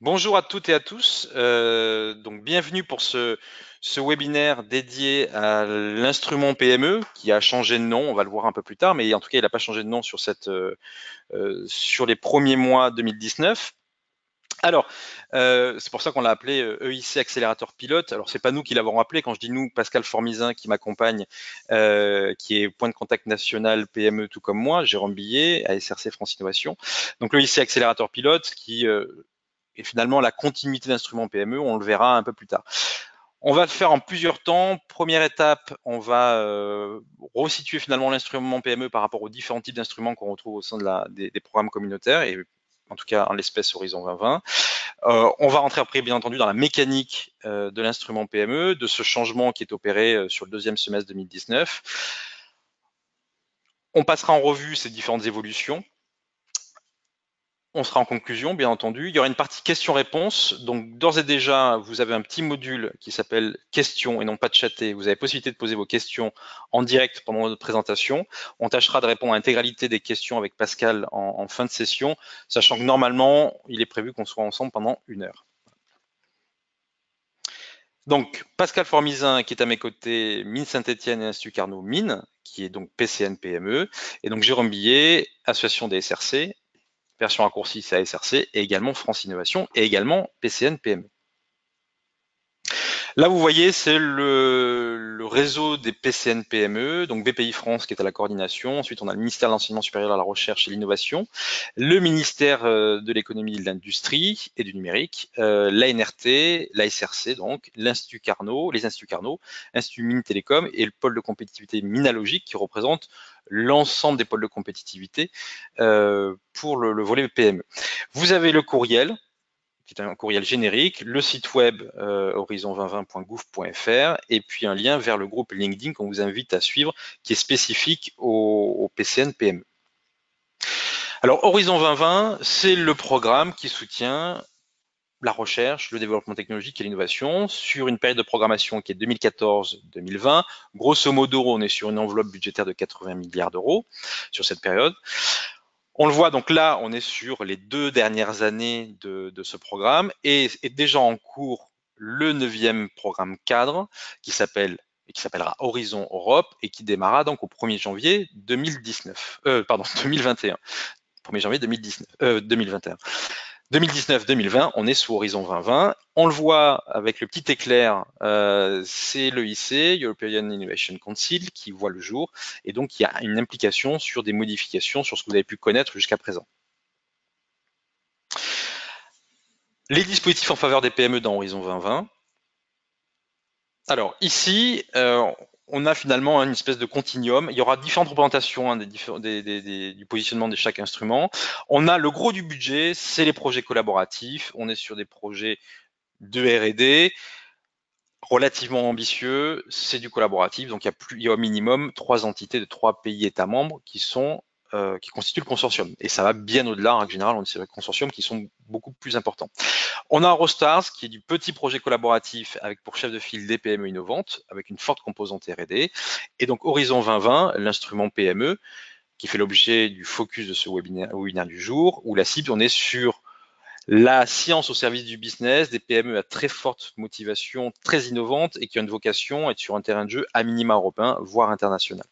Bonjour à toutes et à tous. Donc bienvenue pour ce webinaire dédié à l'instrument PME qui a changé de nom. On va le voir un peu plus tard, mais en tout cas, il n'a pas changé de nom sur sur les premiers mois 2019. Alors, c'est pour ça qu'on l'a appelé EIC Accélérateur Pilote. Alors, c'est pas nous qui l'avons appelé. Quand je dis nous, Pascal Formizin qui m'accompagne, qui est point de contact national PME tout comme moi, Jérôme Billet, à SRC France Innovation. Donc, l'EIC Accélérateur Pilote qui et finalement la continuité d'instruments PME, on le verra un peu plus tard. On va le faire en plusieurs temps. Première étape, on va resituer finalement l'instrument PME par rapport aux différents types d'instruments qu'on retrouve au sein des programmes communautaires et en tout cas en l'espèce Horizon 2020. On va rentrer après bien entendu dans la mécanique de l'instrument PME, de ce changement qui est opéré sur le deuxième semestre 2019. On passera en revue ces différentes évolutions. On sera en conclusion, bien entendu. Il y aura une partie questions-réponses. Donc, d'ores et déjà, vous avez un petit module qui s'appelle questions et non pas de chatter. Vous avez possibilité de poser vos questions en direct pendant notre présentation. On tâchera de répondre à l'intégralité des questions avec Pascal en fin de session, sachant que normalement, il est prévu qu'on soit ensemble pendant 1 heure. Donc, Pascal Formizin, qui est à mes côtés, Mines Saint-Etienne et Institut Carnot Mines, qui est donc PCN PME, et donc Jérôme Billet, Association des SRC, version raccourcie, c'est ASRC, et également France Innovation, et également PCN PME. Là, vous voyez, c'est le réseau des PCN PME, donc BPI France qui est à la coordination. Ensuite, on a le ministère de l'Enseignement supérieur à la Recherche et l'Innovation, le ministère de l'Économie et de l'Industrie et du Numérique, l'ANRT, l'ASRC, donc l'Institut Carnot, les Instituts Carnot, Institut Mines Télécom et le pôle de compétitivité minalogique qui représente l'ensemble des pôles de compétitivité pour le volet PME. Vous avez le courriel, qui est un courriel générique, le site web horizon2020.gouv.fr et puis un lien vers le groupe LinkedIn qu'on vous invite à suivre qui est spécifique au PCN PME. Alors Horizon 2020, c'est le programme qui soutient la recherche, le développement technologique et l'innovation sur une période de programmation qui est 2014-2020. Grosso modo, on est sur une enveloppe budgétaire de 80 milliards d'euros sur cette période. On le voit donc là, on est sur les 2 dernières années de ce programme et est déjà en cours le 9e programme cadre qui s'appellera Horizon Europe et qui démarra donc au 1er janvier 2019, pardon, 2021. 1er janvier 2019, 2021. 2019-2020, on est sous Horizon 2020. On le voit avec le petit éclair, c'est l'EIC, European Innovation Council, qui voit le jour. Et donc, il y a une implication sur des modifications sur ce que vous avez pu connaître jusqu'à présent. Les dispositifs en faveur des PME dans Horizon 2020. Alors, ici, on a finalement une espèce de continuum. Il y aura différentes représentations du positionnement de chaque instrument. On a le gros du budget, c'est les projets collaboratifs. On est sur des projets de R&D relativement ambitieux, c'est du collaboratif, donc il y a au minimum 3 entités de 3 pays États membres qui constituent le consortium. Et ça va bien au-delà, en règle générale, on est sur des consortiums qui sont beaucoup plus importants. On a Eurostars, qui est du petit projet collaboratif avec pour chef de file des PME innovantes, avec une forte composante R&D. Et donc Horizon 2020, l'instrument PME, qui fait l'objet du focus de ce webinaire du jour, où la cible, on est sur la science au service du business, des PME à très forte motivation, très innovantes et qui ont une vocation à être sur un terrain de jeu à minima européen, voire international.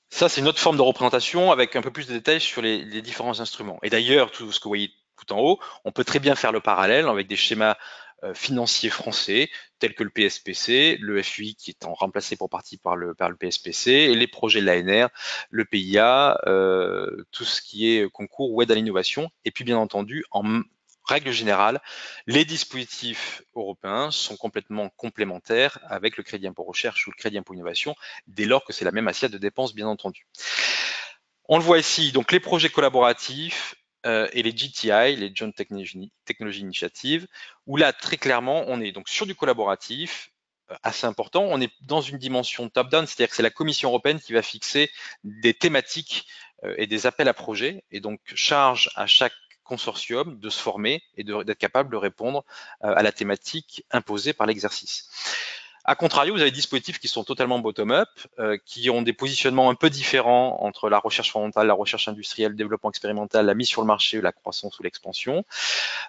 Ça, c'est une autre forme de représentation avec un peu plus de détails sur les différents instruments. Et d'ailleurs, tout ce que vous voyez tout en haut, on peut très bien faire le parallèle avec des schémas financiers français, tels que le PSPC, le FUI qui est remplacé pour partie par le PSPC, et les projets de l'ANR, le PIA, tout ce qui est concours ou aide à l'innovation, et puis bien entendu, en règle générale, les dispositifs européens sont complètement complémentaires avec le crédit impôt recherche ou le crédit impôt innovation, dès lors que c'est la même assiette de dépenses, bien entendu. On le voit ici, donc les projets collaboratifs et les GTI, les Joint Technology Initiative, où là, très clairement, on est donc sur du collaboratif, assez important. On est dans une dimension top-down, c'est-à-dire que c'est la Commission européenne qui va fixer des thématiques et des appels à projets, et donc charge à chaque consortium de se former et d'être capable de répondre à la thématique imposée par l'exercice. A contrario, vous avez des dispositifs qui sont totalement bottom-up, qui ont des positionnements un peu différents entre la recherche fondamentale, la recherche industrielle, le développement expérimental, la mise sur le marché, la croissance ou l'expansion.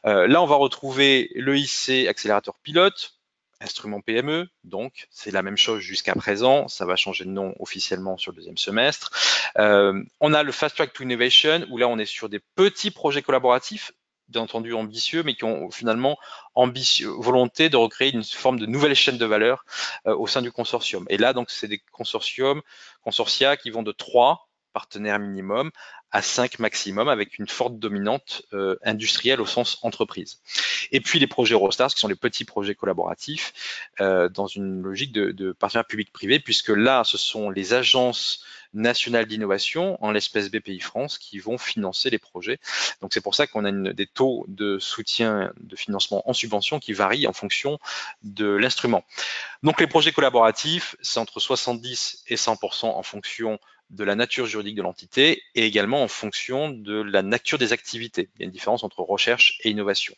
Là, on va retrouver l'EIC, accélérateur pilote, instrument PME, donc c'est la même chose jusqu'à présent, ça va changer de nom officiellement sur le deuxième semestre. On a le Fast Track to Innovation, où là on est sur des petits projets collaboratifs, bien entendu ambitieux, mais qui ont finalement volonté de recréer une forme de nouvelle chaîne de valeur au sein du consortium. Et là, donc, c'est des consortia qui vont de 3 partenaires minimum à 5 maximum, avec une forte dominante industrielle au sens entreprise. Et puis les projets Eurostars, qui sont les petits projets collaboratifs, dans une logique de partenariat public-privé, puisque là, ce sont les agences nationales d'innovation, en l'espèce BPI France, qui vont financer les projets. Donc c'est pour ça qu'on a des taux de soutien de financement en subvention qui varient en fonction de l'instrument. Donc les projets collaboratifs, c'est entre 70 et 100% en fonction de la nature juridique de l'entité et également en fonction de la nature des activités. Il y a une différence entre recherche et innovation.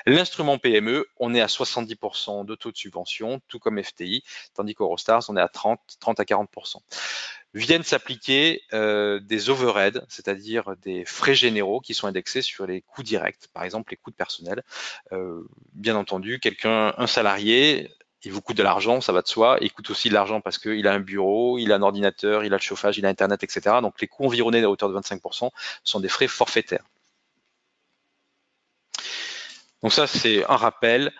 L'instrument PME, on est à 70% de taux de subvention, tout comme FTI, tandis qu'Eurostars, on est à 30 à 40%. Viennent s'appliquer des overheads, c'est-à-dire des frais généraux qui sont indexés sur les coûts directs, par exemple les coûts de personnel. Bien entendu, un salarié, il vous coûte de l'argent, ça va de soi. Il coûte aussi de l'argent parce qu'il a un bureau, il a un ordinateur, il a le chauffage, il a Internet, etc. Donc les coûts environnés à hauteur de 25% sont des frais forfaitaires. Donc ça, c'est un rappel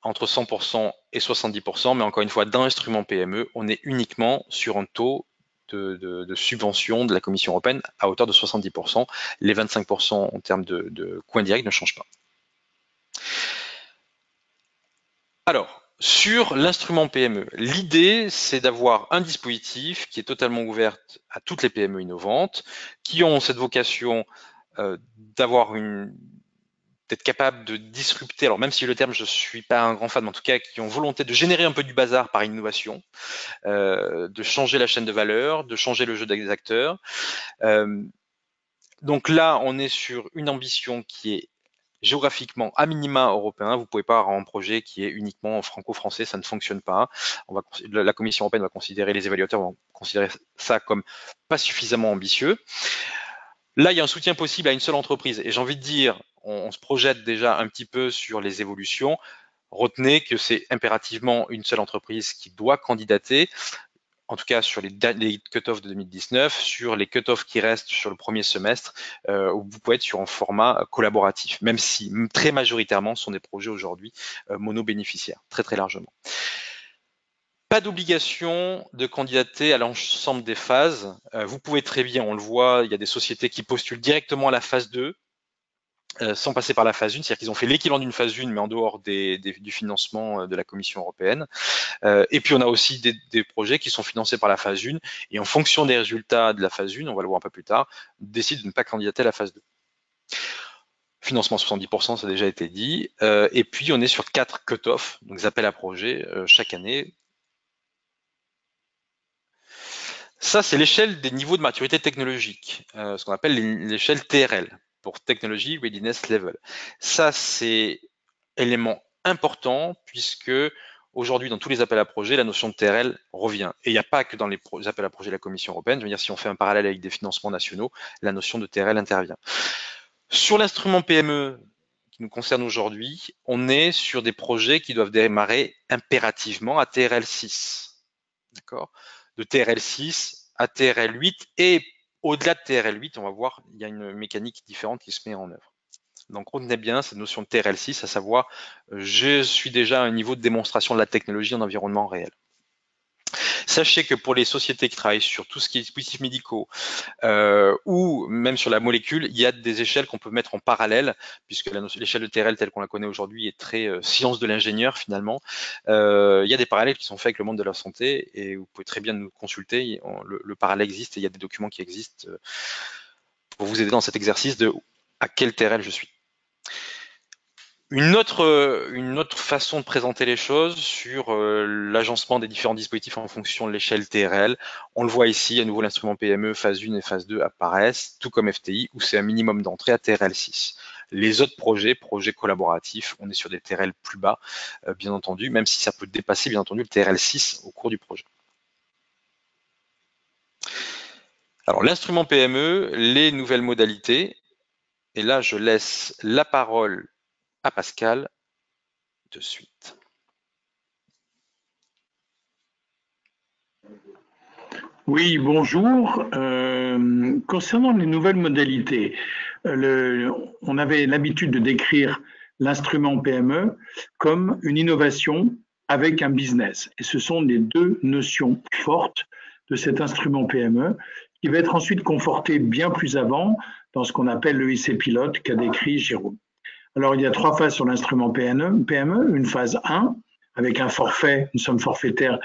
entre 100% et 70%, mais encore une fois, dans l'instrument PME, on est uniquement sur un taux de subvention de la Commission européenne à hauteur de 70%. Les 25% en termes de coûts indirects ne changent pas. Alors, sur l'instrument PME, l'idée, c'est d'avoir un dispositif qui est totalement ouvert à toutes les PME innovantes, qui ont cette vocation d'être capable de disrupter, alors même si le terme je suis pas un grand fan, mais en tout cas qui ont volonté de générer un peu du bazar par innovation, de changer la chaîne de valeur, de changer le jeu des acteurs. Donc là, on est sur une ambition qui est géographiquement à minima européen. Vous ne pouvez pas avoir un projet qui est uniquement franco-français, ça ne fonctionne pas. La Commission européenne va considérer, les évaluateurs vont considérer ça comme pas suffisamment ambitieux. Là, il y a un soutien possible à une seule entreprise. Et j'ai envie de dire, on se projette déjà un petit peu sur les évolutions. Retenez que c'est impérativement une seule entreprise qui doit candidater, en tout cas sur les cut-offs de 2019, sur les cut-offs qui restent sur le premier semestre, où vous pouvez être sur un format collaboratif, même si très majoritairement ce sont des projets aujourd'hui mono-bénéficiaires, très très largement. Pas d'obligation de candidater à l'ensemble des phases. Vous pouvez très bien, on le voit, il y a des sociétés qui postulent directement à la phase 2, sans passer par la phase 1, c'est-à-dire qu'ils ont fait l'équivalent d'une phase 1, mais en dehors du financement de la Commission européenne. Et puis on a aussi des projets qui sont financés par la phase 1, et en fonction des résultats de la phase 1, on va le voir un peu plus tard, décident de ne pas candidater à la phase 2. Financement 70%, ça a déjà été dit. Et puis on est sur 4 cut-offs, donc des appels à projets chaque année. Ça, c'est l'échelle des niveaux de maturité technologique, ce qu'on appelle l'échelle TRL, pour Technology Readiness Level. Ça, c'est élément important puisque aujourd'hui, dans tous les appels à projets, la notion de TRL revient. Et il n'y a pas que dans les appels à projets de la Commission européenne. Je veux dire, si on fait un parallèle avec des financements nationaux, la notion de TRL intervient. Sur l'instrument PME qui nous concerne aujourd'hui, on est sur des projets qui doivent démarrer impérativement à TRL 6. D'accord ? De TRL 6 à TRL 8 et au-delà de TRL 8, on va voir, il y a une mécanique différente qui se met en œuvre. Donc retenez bien cette notion de TRL 6, à savoir je suis déjà à un niveau de démonstration de la technologie en environnement réel. Sachez que pour les sociétés qui travaillent sur tout ce qui est dispositifs médicaux ou même sur la molécule, il y a des échelles qu'on peut mettre en parallèle, puisque l'échelle de TRL telle qu'on la connaît aujourd'hui est très science de l'ingénieur finalement. Il y a des parallèles qui sont faits avec le monde de la santé et vous pouvez très bien nous consulter. Le parallèle existe et il y a des documents qui existent pour vous aider dans cet exercice de à quel TRL je suis. Une autre façon de présenter les choses sur l'agencement des différents dispositifs en fonction de l'échelle TRL. On le voit ici, à nouveau l'instrument PME, phase 1 et phase 2 apparaissent, tout comme FTI, où c'est un minimum d'entrée à TRL 6. Les autres projets collaboratifs, on est sur des TRL plus bas, bien entendu, même si ça peut dépasser, bien entendu, le TRL 6 au cours du projet. Alors, l'instrument PME, les nouvelles modalités, et là, je laisse la parole à Pascal de suite. Oui, bonjour. Concernant les nouvelles modalités, on avait l'habitude de décrire l'instrument PME comme une innovation avec un business. Et ce sont les deux notions fortes de cet instrument PME qui va être ensuite conforté bien plus avant dans ce qu'on appelle le l'EIC pilote qu'a décrit Jérôme. Alors, il y a 3 phases sur l'instrument PME. Une phase 1 avec un forfait, une somme forfaitaire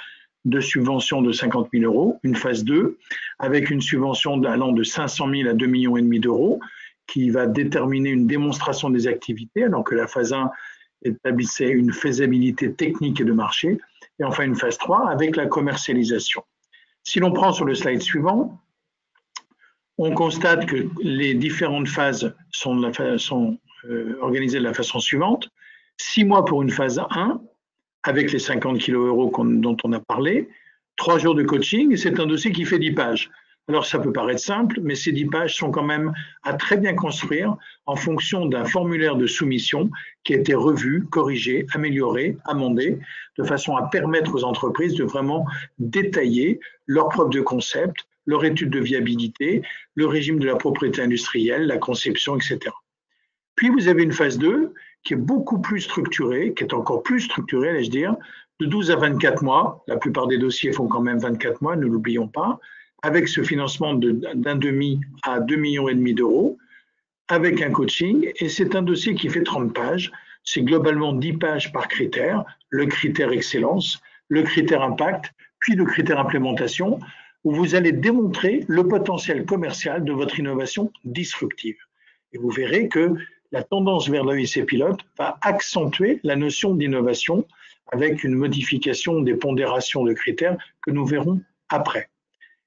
de subvention de 50 000 euros. Une phase 2 avec une subvention allant de 500 000 à 2,5 millions d'euros qui va déterminer une démonstration des activités, alors que la phase 1 établissait une faisabilité technique et de marché. Et enfin, une phase 3 avec la commercialisation. Si l'on prend sur le slide suivant, on constate que les différentes phases sont organisées de la façon suivante. 6 mois pour une phase 1, avec les 50 kg euros dont on a parlé, 3 jours de coaching, et c'est un dossier qui fait 10 pages. Alors ça peut paraître simple, mais ces 10 pages sont quand même à très bien construire en fonction d'un formulaire de soumission qui a été revu, corrigé, amélioré, amendé, de façon à permettre aux entreprises de vraiment détailler leur preuve de concept, leur étude de viabilité, le régime de la propriété industrielle, la conception, etc. Puis vous avez une phase 2 qui est beaucoup plus structurée, qui est encore plus structurée, allais-je dire, de 12 à 24 mois. La plupart des dossiers font quand même 24 mois, ne l'oublions pas, avec ce financement d'un demi à 2,5 millions d'euros, avec un coaching. Et c'est un dossier qui fait 30 pages. C'est globalement 10 pages par critère, le critère excellence, le critère impact, puis le critère implémentation, où vous allez démontrer le potentiel commercial de votre innovation disruptive. Et vous verrez que la tendance vers l'EIC pilote va accentuer la notion d'innovation avec une modification des pondérations de critères que nous verrons après.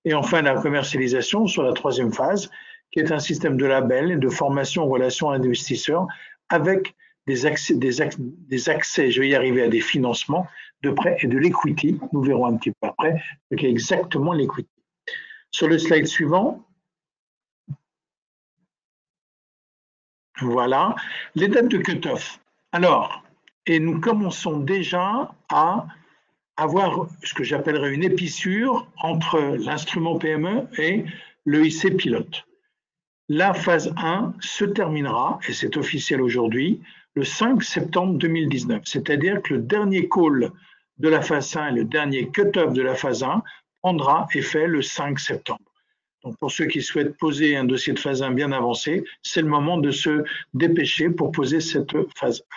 Et enfin, la commercialisation sur la 3e phase, qui est un système de label et de formation en relation investisseurs avec des accès, je vais y arriver, à des financements de prêts et de l'equity. Nous verrons un petit peu après ce qu'est exactement l'equity. Sur le slide suivant, voilà, les dates de cut-off. Alors, et nous commençons déjà à avoir ce que j'appellerais une épissure entre l'instrument PME et l'EIC pilote. La phase 1 se terminera, et c'est officiel aujourd'hui, le 5 septembre 2019. C'est-à-dire que le dernier call de la phase 1 et le dernier cut-off de la phase 1 prendra effet le 5 septembre. Donc pour ceux qui souhaitent poser un dossier de phase 1 bien avancé, c'est le moment de se dépêcher pour poser cette phase 1.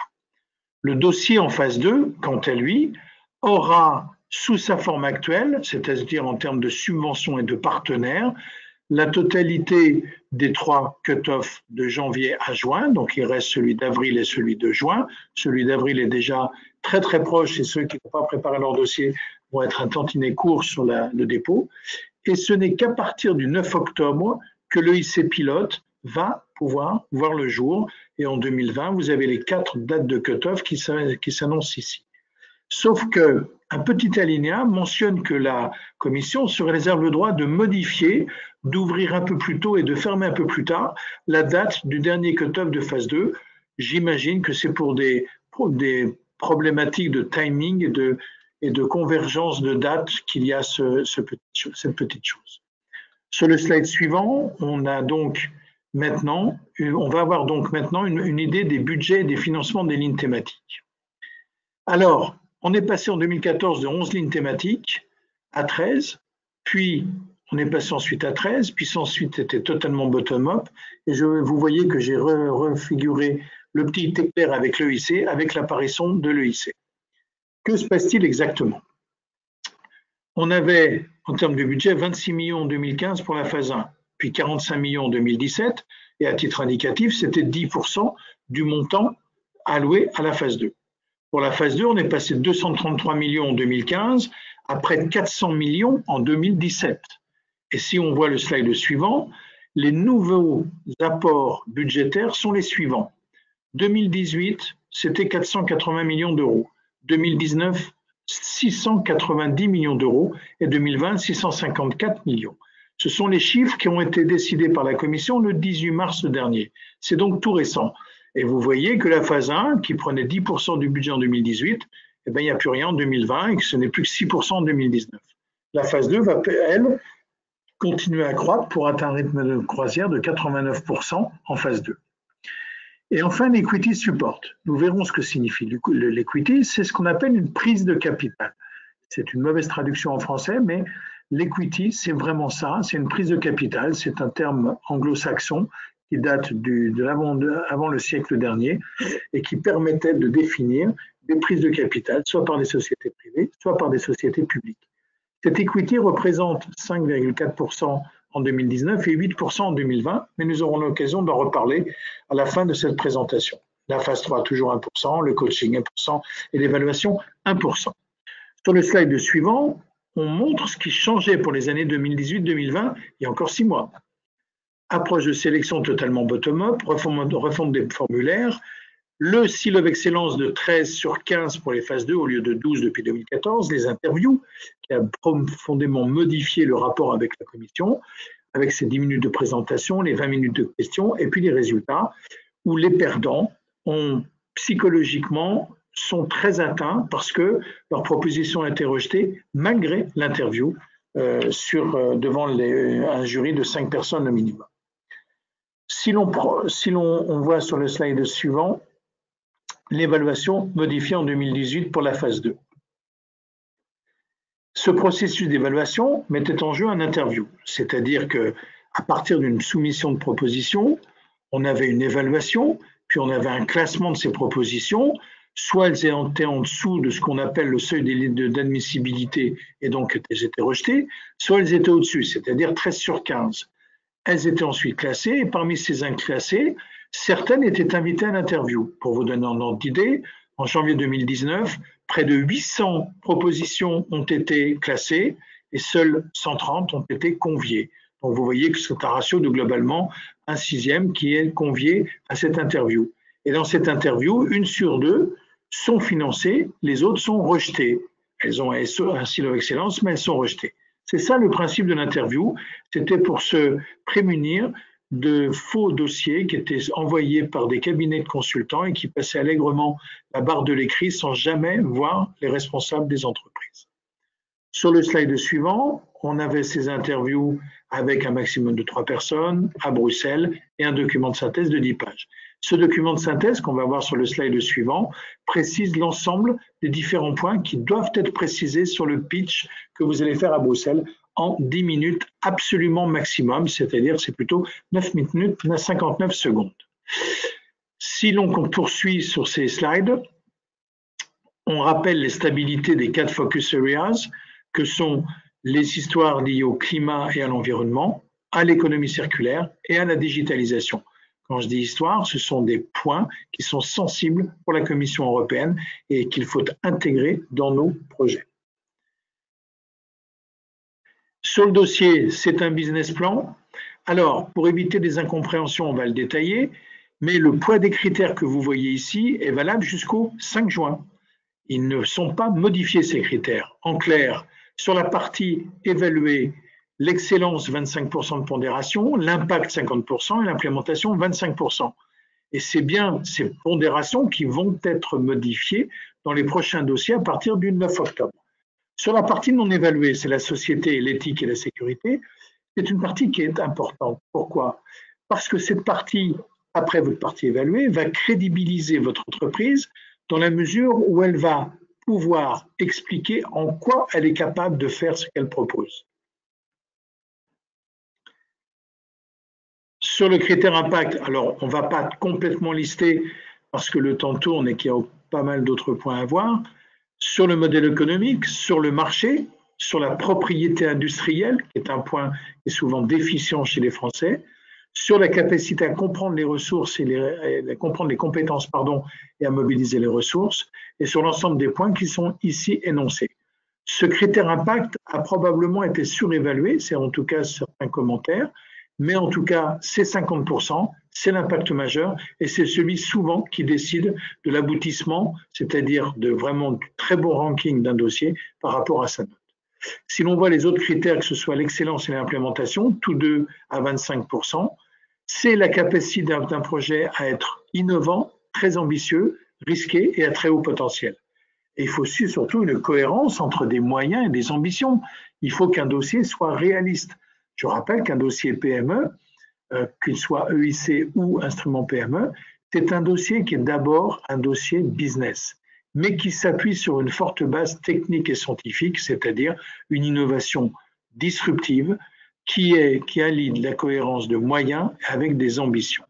Le dossier en phase 2, quant à lui, aura sous sa forme actuelle, c'est-à-dire en termes de subventions et de partenaires, la totalité des 3 cut-offs de janvier à juin, donc il reste celui d'avril et celui de juin. Celui d'avril est déjà très très proche et ceux qui n'ont pas préparé leur dossier vont être un tantinet court sur le dépôt. Et ce n'est qu'à partir du 9 octobre que l'EIC pilote va pouvoir voir le jour. Et en 2020, vous avez les 4 dates de cut-off qui s'annoncent ici. Sauf qu'un petit alinéa mentionne que la commission se réserve le droit de modifier, d'ouvrir un peu plus tôt et de fermer un peu plus tard la date du dernier cut-off de phase 2. J'imagine que c'est pour des problématiques de timing et de convergence de date qu'il y a cette petite chose. Sur le slide suivant, on va avoir donc maintenant une idée des budgets et des financements des lignes thématiques. Alors, on est passé en 2014 de 11 lignes thématiques à 13, puis on est passé ensuite à 13, puis ensuite c'était totalement bottom-up, et vous voyez que j'ai refiguré le petit éclair avec l'EIC, avec l'apparition de l'EIC. Que se passe-t-il exactement? On avait, en termes de budget, 26 millions en 2015 pour la phase 1, puis 45 millions en 2017, et à titre indicatif, c'était 10% du montant alloué à la phase 2. Pour la phase 2, on est passé de 233 millions en 2015 à près de 400 millions en 2017. Et si on voit le slide suivant, les nouveaux apports budgétaires sont les suivants. 2018, c'était 480 millions d'euros. 2019, 690 millions d'euros et 2020, 654 millions. Ce sont les chiffres qui ont été décidés par la Commission le 18 mars dernier. C'est donc tout récent. Et vous voyez que la phase 1, qui prenait 10% du budget en 2018, eh bien, il n'y a plus rien en 2020 et que ce n'est plus que 6% en 2019. La phase 2 va, elle, continuer à croître pour atteindre un rythme de croisière de 89% en phase 2. Et enfin, l'equity support. Nous verrons ce que signifie l'equity. C'est ce qu'on appelle une prise de capital. C'est une mauvaise traduction en français, mais l'equity, c'est vraiment ça. C'est une prise de capital. C'est un terme anglo-saxon qui date avant le siècle dernier et qui permettait de définir des prises de capital, soit par des sociétés privées, soit par des sociétés publiques. Cette equity représente 5,4% en 2019 et 8% en 2020, mais nous aurons l'occasion d'en reparler à la fin de cette présentation. La phase 3, toujours 1%, le coaching 1% et l'évaluation 1%. Sur le slide suivant, on montre ce qui changeait pour les années 2018-2020 il y a encore 6 mois. Approche de sélection totalement bottom-up, refonte des formulaires, le Seal of Excellence de 13 sur 15 pour les phases 2 au lieu de 12 depuis 2014, les interviews qui a profondément modifié le rapport avec la commission, avec ses 10 minutes de présentation, les 20 minutes de questions, et puis les résultats, où les perdants psychologiquement sont très atteints parce que leur proposition a été rejetée malgré l'interview devant un jury de 5 personnes au minimum. Si l'on voit sur le slide suivant, l'évaluation modifiée en 2018 pour la phase 2. Ce processus d'évaluation mettait en jeu un interview, c'est-à-dire qu'à partir d'une soumission de proposition, on avait une évaluation, puis on avait un classement de ces propositions, soit elles étaient en dessous de ce qu'on appelle le seuil d'admissibilité et donc elles étaient rejetées, soit elles étaient au-dessus, c'est-à-dire 13 sur 15. Elles étaient ensuite classées et parmi ces inclassées, certaines étaient invitées à l'interview. Pour vous donner un ordre d'idée, en janvier 2019, près de 800 propositions ont été classées et seules 130 ont été conviées. Donc vous voyez que c'est un ratio de globalement 1/6 qui est convié à cette interview. Et dans cette interview, 1 sur 2 sont financées, les autres sont rejetées. Elles ont un Seal of Excellence, mais elles sont rejetées. C'est ça le principe de l'interview, c'était pour se prémunir de faux dossiers qui étaient envoyés par des cabinets de consultants et qui passaient allègrement la barre de l'écrit sans jamais voir les responsables des entreprises. Sur le slide suivant, on avait ces interviews avec un maximum de 3 personnes à Bruxelles et un document de synthèse de 10 pages. Ce document de synthèse qu'on va voir sur le slide suivant précise l'ensemble des différents points qui doivent être précisés sur le pitch que vous allez faire à Bruxelles en 10 minutes absolument maximum, c'est-à-dire c'est plutôt 9 minutes 59 secondes. Si l'on poursuit sur ces slides, on rappelle les stabilités des 4 focus areas que sont les histoires liées au climat et à l'environnement, à l'économie circulaire et à la digitalisation. Quand je dis histoire, ce sont des points qui sont sensibles pour la Commission européenne et qu'il faut intégrer dans nos projets. Sur le dossier, c'est un business plan. Alors, pour éviter des incompréhensions, on va le détailler, mais le poids des critères que vous voyez ici est valable jusqu'au 5 juin. Ils ne sont pas modifiés, ces critères. En clair, sur la partie évaluée, l'excellence 25% de pondération, l'impact 50% et l'implémentation 25%. Et c'est bien ces pondérations qui vont être modifiées dans les prochains dossiers à partir du 9 octobre. Sur la partie non évaluée, c'est la société, l'éthique et la sécurité, c'est une partie qui est importante. Pourquoi? Parce que cette partie, après votre partie évaluée, va crédibiliser votre entreprise dans la mesure où elle va pouvoir expliquer en quoi elle est capable de faire ce qu'elle propose. Sur le critère impact, alors on ne va pas complètement lister parce que le temps tourne et qu'il y a pas mal d'autres points à voir. Sur le modèle économique, sur le marché, sur la propriété industrielle, qui est un point qui est souvent déficient chez les Français, sur la capacité à comprendre les ressources et à comprendre les compétences, et à mobiliser les ressources, et sur l'ensemble des points qui sont ici énoncés. Ce critère impact a probablement été surévalué, c'est en tout cas certains commentaires, mais en tout cas, c'est 50%, c'est l'impact majeur et c'est celui souvent qui décide de l'aboutissement, c'est-à-dire de vraiment du très bon ranking d'un dossier par rapport à sa note. Si l'on voit les autres critères, que ce soit l'excellence et l'implémentation, tous deux à 25%, c'est la capacité d'un projet à être innovant, très ambitieux, risqué et à très haut potentiel. Et il faut aussi surtout une cohérence entre des moyens et des ambitions. Il faut qu'un dossier soit réaliste. Je rappelle qu'un dossier PME, qu'il soit EIC ou instrument PME, c'est un dossier qui est d'abord un dossier business, mais qui s'appuie sur une forte base technique et scientifique, c'est-à-dire une innovation disruptive qui allie la cohérence de moyens avec des ambitions.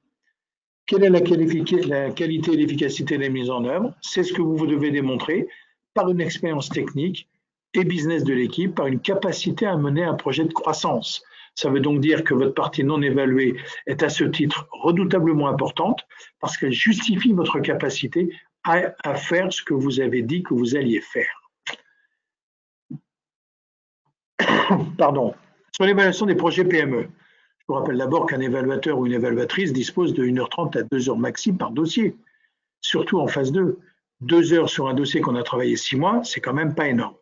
Quelle est la qualité et l'efficacité de la mise en œuvre? C'est ce que vous devez démontrer par une expérience technique et business de l'équipe, par une capacité à mener un projet de croissance. Ça veut donc dire que votre partie non évaluée est à ce titre redoutablement importante parce qu'elle justifie votre capacité à faire ce que vous avez dit que vous alliez faire. Pardon. Sur l'évaluation des projets PME, je vous rappelle d'abord qu'un évaluateur ou une évaluatrice dispose de 1h30 à 2h maxi par dossier, surtout en phase 2. 2 heures sur un dossier qu'on a travaillé 6 mois, c'est quand même pas énorme.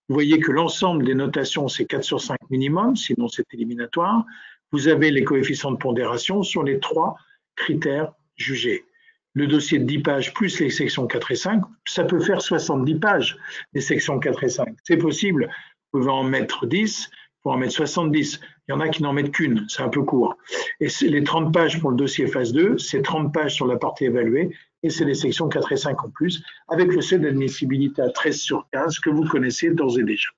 Vous voyez que l'ensemble des notations, c'est 4 sur 5 minimum, sinon c'est éliminatoire. Vous avez les coefficients de pondération sur les 3 critères jugés. Le dossier de 10 pages plus les sections 4 et 5, ça peut faire 70 pages, les sections 4 et 5. C'est possible, vous pouvez en mettre 10, vous pouvez en mettre 70. Il y en a qui n'en mettent qu'une, c'est un peu court. Et les 30 pages pour le dossier phase 2, c'est 30 pages sur la partie évaluée, et c'est les sections 4 et 5 en plus, avec le seuil d'admissibilité à 13 sur 15 que vous connaissez d'ores et déjà.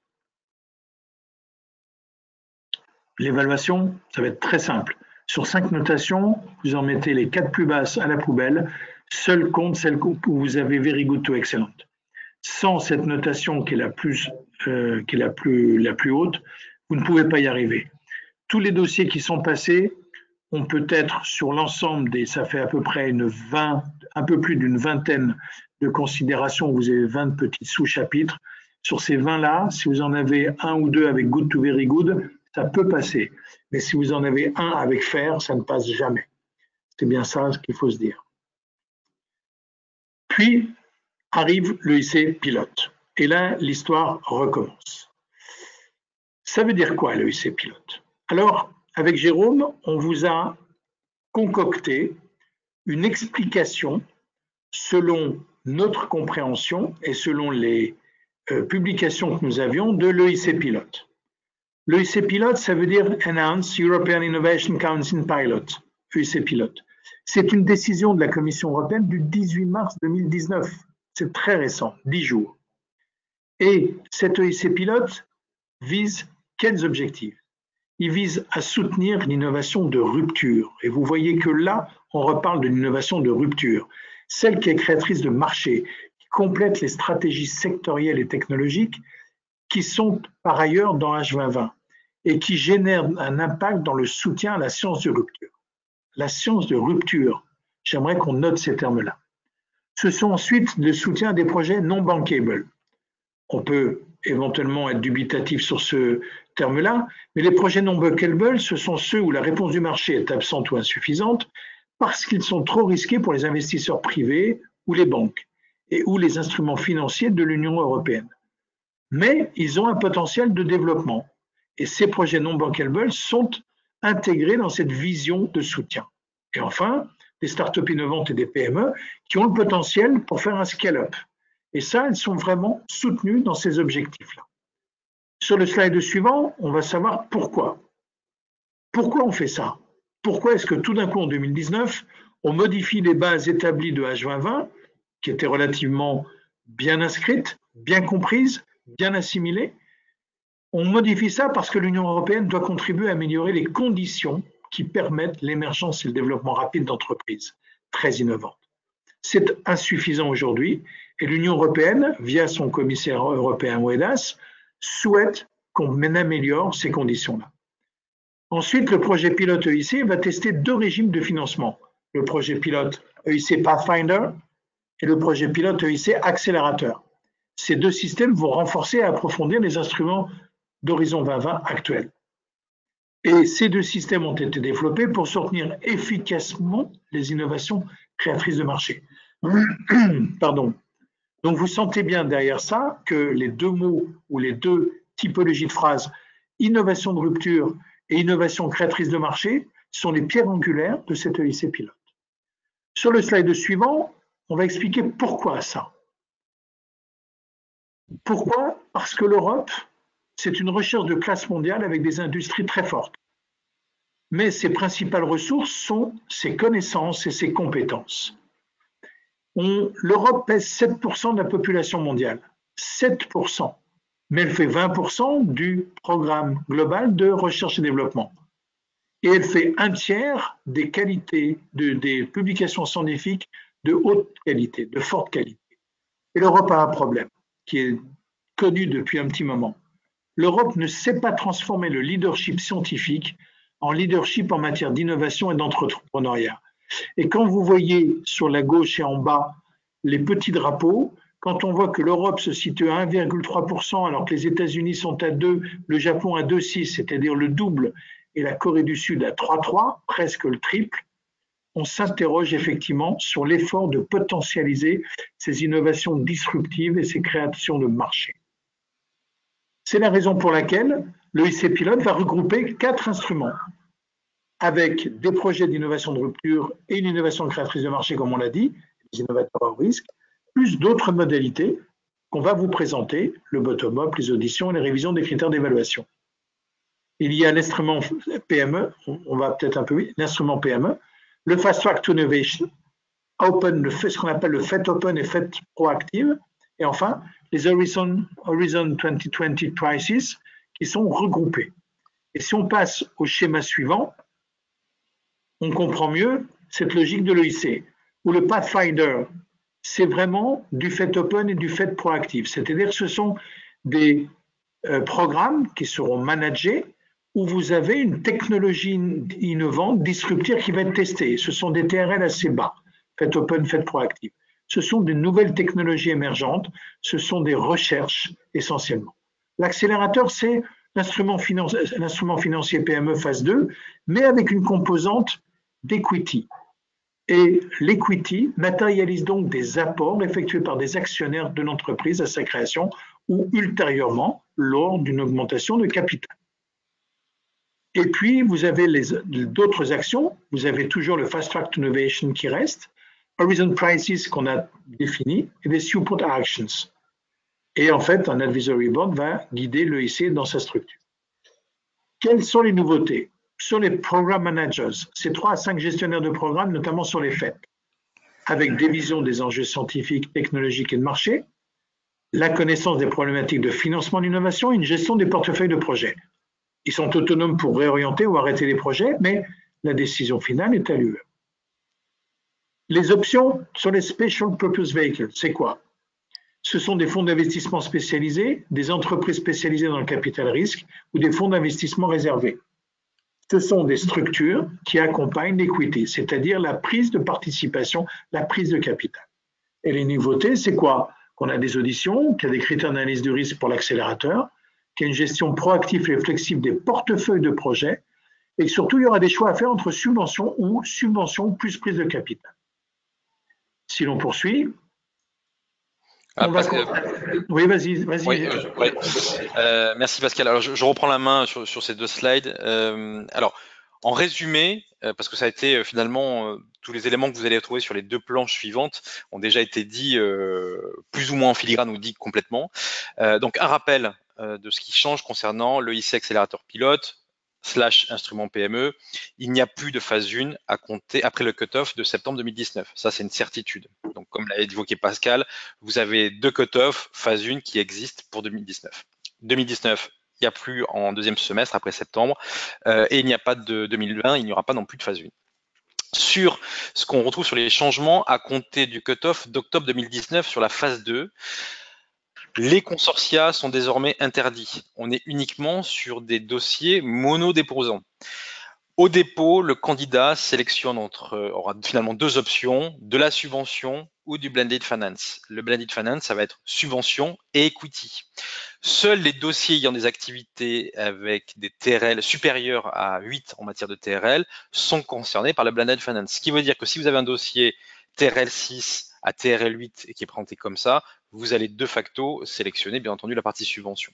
L'évaluation, ça va être très simple. Sur 5 notations, vous en mettez les 4 plus basses à la poubelle, seul compte celle où vous avez very good to excellent. Sans cette notation qui est la plus haute, vous ne pouvez pas y arriver. Tous les dossiers qui sont passés, on peut être sur l'ensemble ça fait à peu près un peu plus d'une vingtaine de considérations, vous avez 20 petits sous-chapitres. Sur ces 20-là, si vous en avez un ou deux avec good to very good, ça peut passer. Mais si vous en avez un avec fair, ça ne passe jamais. C'est bien ça ce qu'il faut se dire. Puis arrive l'EIC pilote. Et là, l'histoire recommence. Ça veut dire quoi l'EIC pilote? Alors, avec Jérôme, on vous a concocté une explication selon notre compréhension et selon les publications que nous avions de l'EIC pilote. L'EIC pilote, ça veut dire Enhanced European Innovation Council Pilot, EIC pilote. C'est une décision de la Commission européenne du 18 mars 2019. C'est très récent, 10 jours. Et cet EIC pilote vise quels objectifs? Il vise à soutenir l'innovation de rupture. Et vous voyez que là, on reparle de l'innovation de rupture. Celle qui est créatrice de marché, qui complète les stratégies sectorielles et technologiques qui sont par ailleurs dans H2020 et qui génèrent un impact dans le soutien à la science de rupture. La science de rupture, j'aimerais qu'on note ces termes-là. Ce sont ensuite le soutien à des projets non bankable. On peut éventuellement être dubitatif sur ce terme-là, mais les projets non bankable, ce sont ceux où la réponse du marché est absente ou insuffisante parce qu'ils sont trop risqués pour les investisseurs privés ou les banques et ou les instruments financiers de l'Union européenne. Mais ils ont un potentiel de développement et ces projets non bankable sont intégrés dans cette vision de soutien. Et enfin, des startups innovantes et des PME qui ont le potentiel pour faire un scale-up. Et ça, elles sont vraiment soutenues dans ces objectifs-là. Sur le slide suivant, on va savoir pourquoi. Pourquoi on fait ça? Pourquoi est-ce que tout d'un coup, en 2019, on modifie les bases établies de H2020, qui étaient relativement bien inscrites, bien comprises, bien assimilées? On modifie ça parce que l'Union européenne doit contribuer à améliorer les conditions qui permettent l'émergence et le développement rapide d'entreprises très innovantes. C'est insuffisant aujourd'hui et l'Union européenne, via son commissaire européen Moedas, souhaite qu'on améliore ces conditions-là. Ensuite, le projet pilote EIC va tester 2 régimes de financement. Le projet pilote EIC Pathfinder et le projet pilote EIC Accélérateur. Ces 2 systèmes vont renforcer et approfondir les instruments d'Horizon 2020 actuels. Et ces deux systèmes ont été développés pour soutenir efficacement les innovations créatrices de marché. Pardon. Donc vous sentez bien derrière ça que les deux mots ou les deux typologies de phrases, innovation de rupture et innovation créatrice de marché, sont les pierres angulaires de cet EIC pilote. Sur le slide suivant, on va expliquer pourquoi ça. Pourquoi? Parce que l'Europe, c'est une recherche de classe mondiale avec des industries très fortes. Mais ses principales ressources sont ses connaissances et ses compétences. L'Europe pèse 7% de la population mondiale. 7%. Mais elle fait 20% du programme global de recherche et développement. Et elle fait un tiers des qualités, des publications scientifiques de haute qualité, de forte qualité. Et l'Europe a un problème qui est connu depuis un petit moment. L'Europe ne sait pas transformer le leadership scientifique en leadership en matière d'innovation et d'entrepreneuriat. Et quand vous voyez sur la gauche et en bas les petits drapeaux, quand on voit que l'Europe se situe à 1,3% alors que les États-Unis sont à 2, le Japon à 2,6, c'est-à-dire le double, et la Corée du Sud à 3,3, presque le triple, on s'interroge effectivement sur l'effort de potentialiser ces innovations disruptives et ces créations de marché. C'est la raison pour laquelle l'EIC Pilote va regrouper 4 instruments avec des projets d'innovation de rupture et une innovation créatrice de marché, comme on l'a dit, les innovateurs à risque, plus d'autres modalités qu'on va vous présenter, le bottom-up, les auditions et les révisions des critères d'évaluation. Il y a l'instrument PME, on va peut-être un peu vite, l'instrument PME, le Fast Track to Innovation, Open, ce qu'on appelle le FET Open et FET Proactive, et enfin les Horizon 2020 Crisis qui sont regroupés. Et si on passe au schéma suivant, on comprend mieux cette logique de l'EIC, où le Pathfinder, c'est vraiment du FET Open et du FET Proactive, c'est-à-dire que ce sont des programmes qui seront managés où vous avez une technologie innovante, disruptive qui va être testée. Ce sont des TRL assez bas, FET Open, FET Proactive. Ce sont des nouvelles technologies émergentes, ce sont des recherches essentiellement. L'accélérateur, c'est l'instrument financier PME phase 2, mais avec une composante d'equity. Et l'equity matérialise donc des apports effectués par des actionnaires de l'entreprise à sa création ou ultérieurement lors d'une augmentation de capital. Et puis, vous avez d'autres actions. Vous avez toujours le Fast Track to Innovation qui reste, Horizon Prices qu'on a défini, et des Support Actions. Et en fait, un Advisory Board va guider l'EIC dans sa structure. Quelles sont les nouveautés? Sur les Program Managers, c'est 3 à 5 gestionnaires de programmes, notamment sur les FET, avec des visions des enjeux scientifiques, technologiques et de marché, la connaissance des problématiques de financement d'innovation et une gestion des portefeuilles de projets. Ils sont autonomes pour réorienter ou arrêter les projets, mais la décision finale est à l'UE. Les options sur les Special Purpose Vehicles, c'est quoi? Ce sont des fonds d'investissement spécialisés, des entreprises spécialisées dans le capital risque ou des fonds d'investissement réservés. Ce sont des structures qui accompagnent l'equity, c'est-à-dire la prise de participation, la prise de capital. Et les nouveautés, c'est quoi? Qu'on a des auditions, qu'il y a des critères d'analyse de risque pour l'accélérateur, qu'il y a une gestion proactive et flexible des portefeuilles de projets, et que surtout, il y aura des choix à faire entre subvention plus prise de capital. Si l'on poursuit, oui, vas-y. Oui, merci Pascal. Alors, je reprends la main sur ces 2 slides. Alors, en résumé, parce que ça a été finalement tous les éléments que vous allez trouver sur les 2 planches suivantes ont déjà été dits plus ou moins en filigrane ou dit complètement. Donc, un rappel de ce qui change concernant l'EIC accélérateur pilote / instrument PME, il n'y a plus de phase 1 à compter après le cut-off de septembre 2019. Ça, c'est une certitude. Donc, comme l'a évoqué Pascal, vous avez 2 cut-off phase 1 qui existent pour 2019. 2019, il n'y a plus en 2e semestre après septembre, et il n'y a pas de 2020, il n'y aura pas non plus de phase 1. Sur ce qu'on retrouve sur les changements à compter du cut-off d'octobre 2019 sur la phase 2, les consortia sont désormais interdits. On est uniquement sur des dossiers monodéposants. Au dépôt, le candidat aura finalement 2 options, de la subvention ou du blended finance. Le blended finance, ça va être subvention et equity. Seuls les dossiers ayant des activités avec des TRL supérieurs à 8 en matière de TRL sont concernés par la blended finance. Ce qui veut dire que si vous avez un dossier TRL 6 à TRL 8 et qui est présenté comme ça, vous allez de facto sélectionner bien entendu la partie subvention.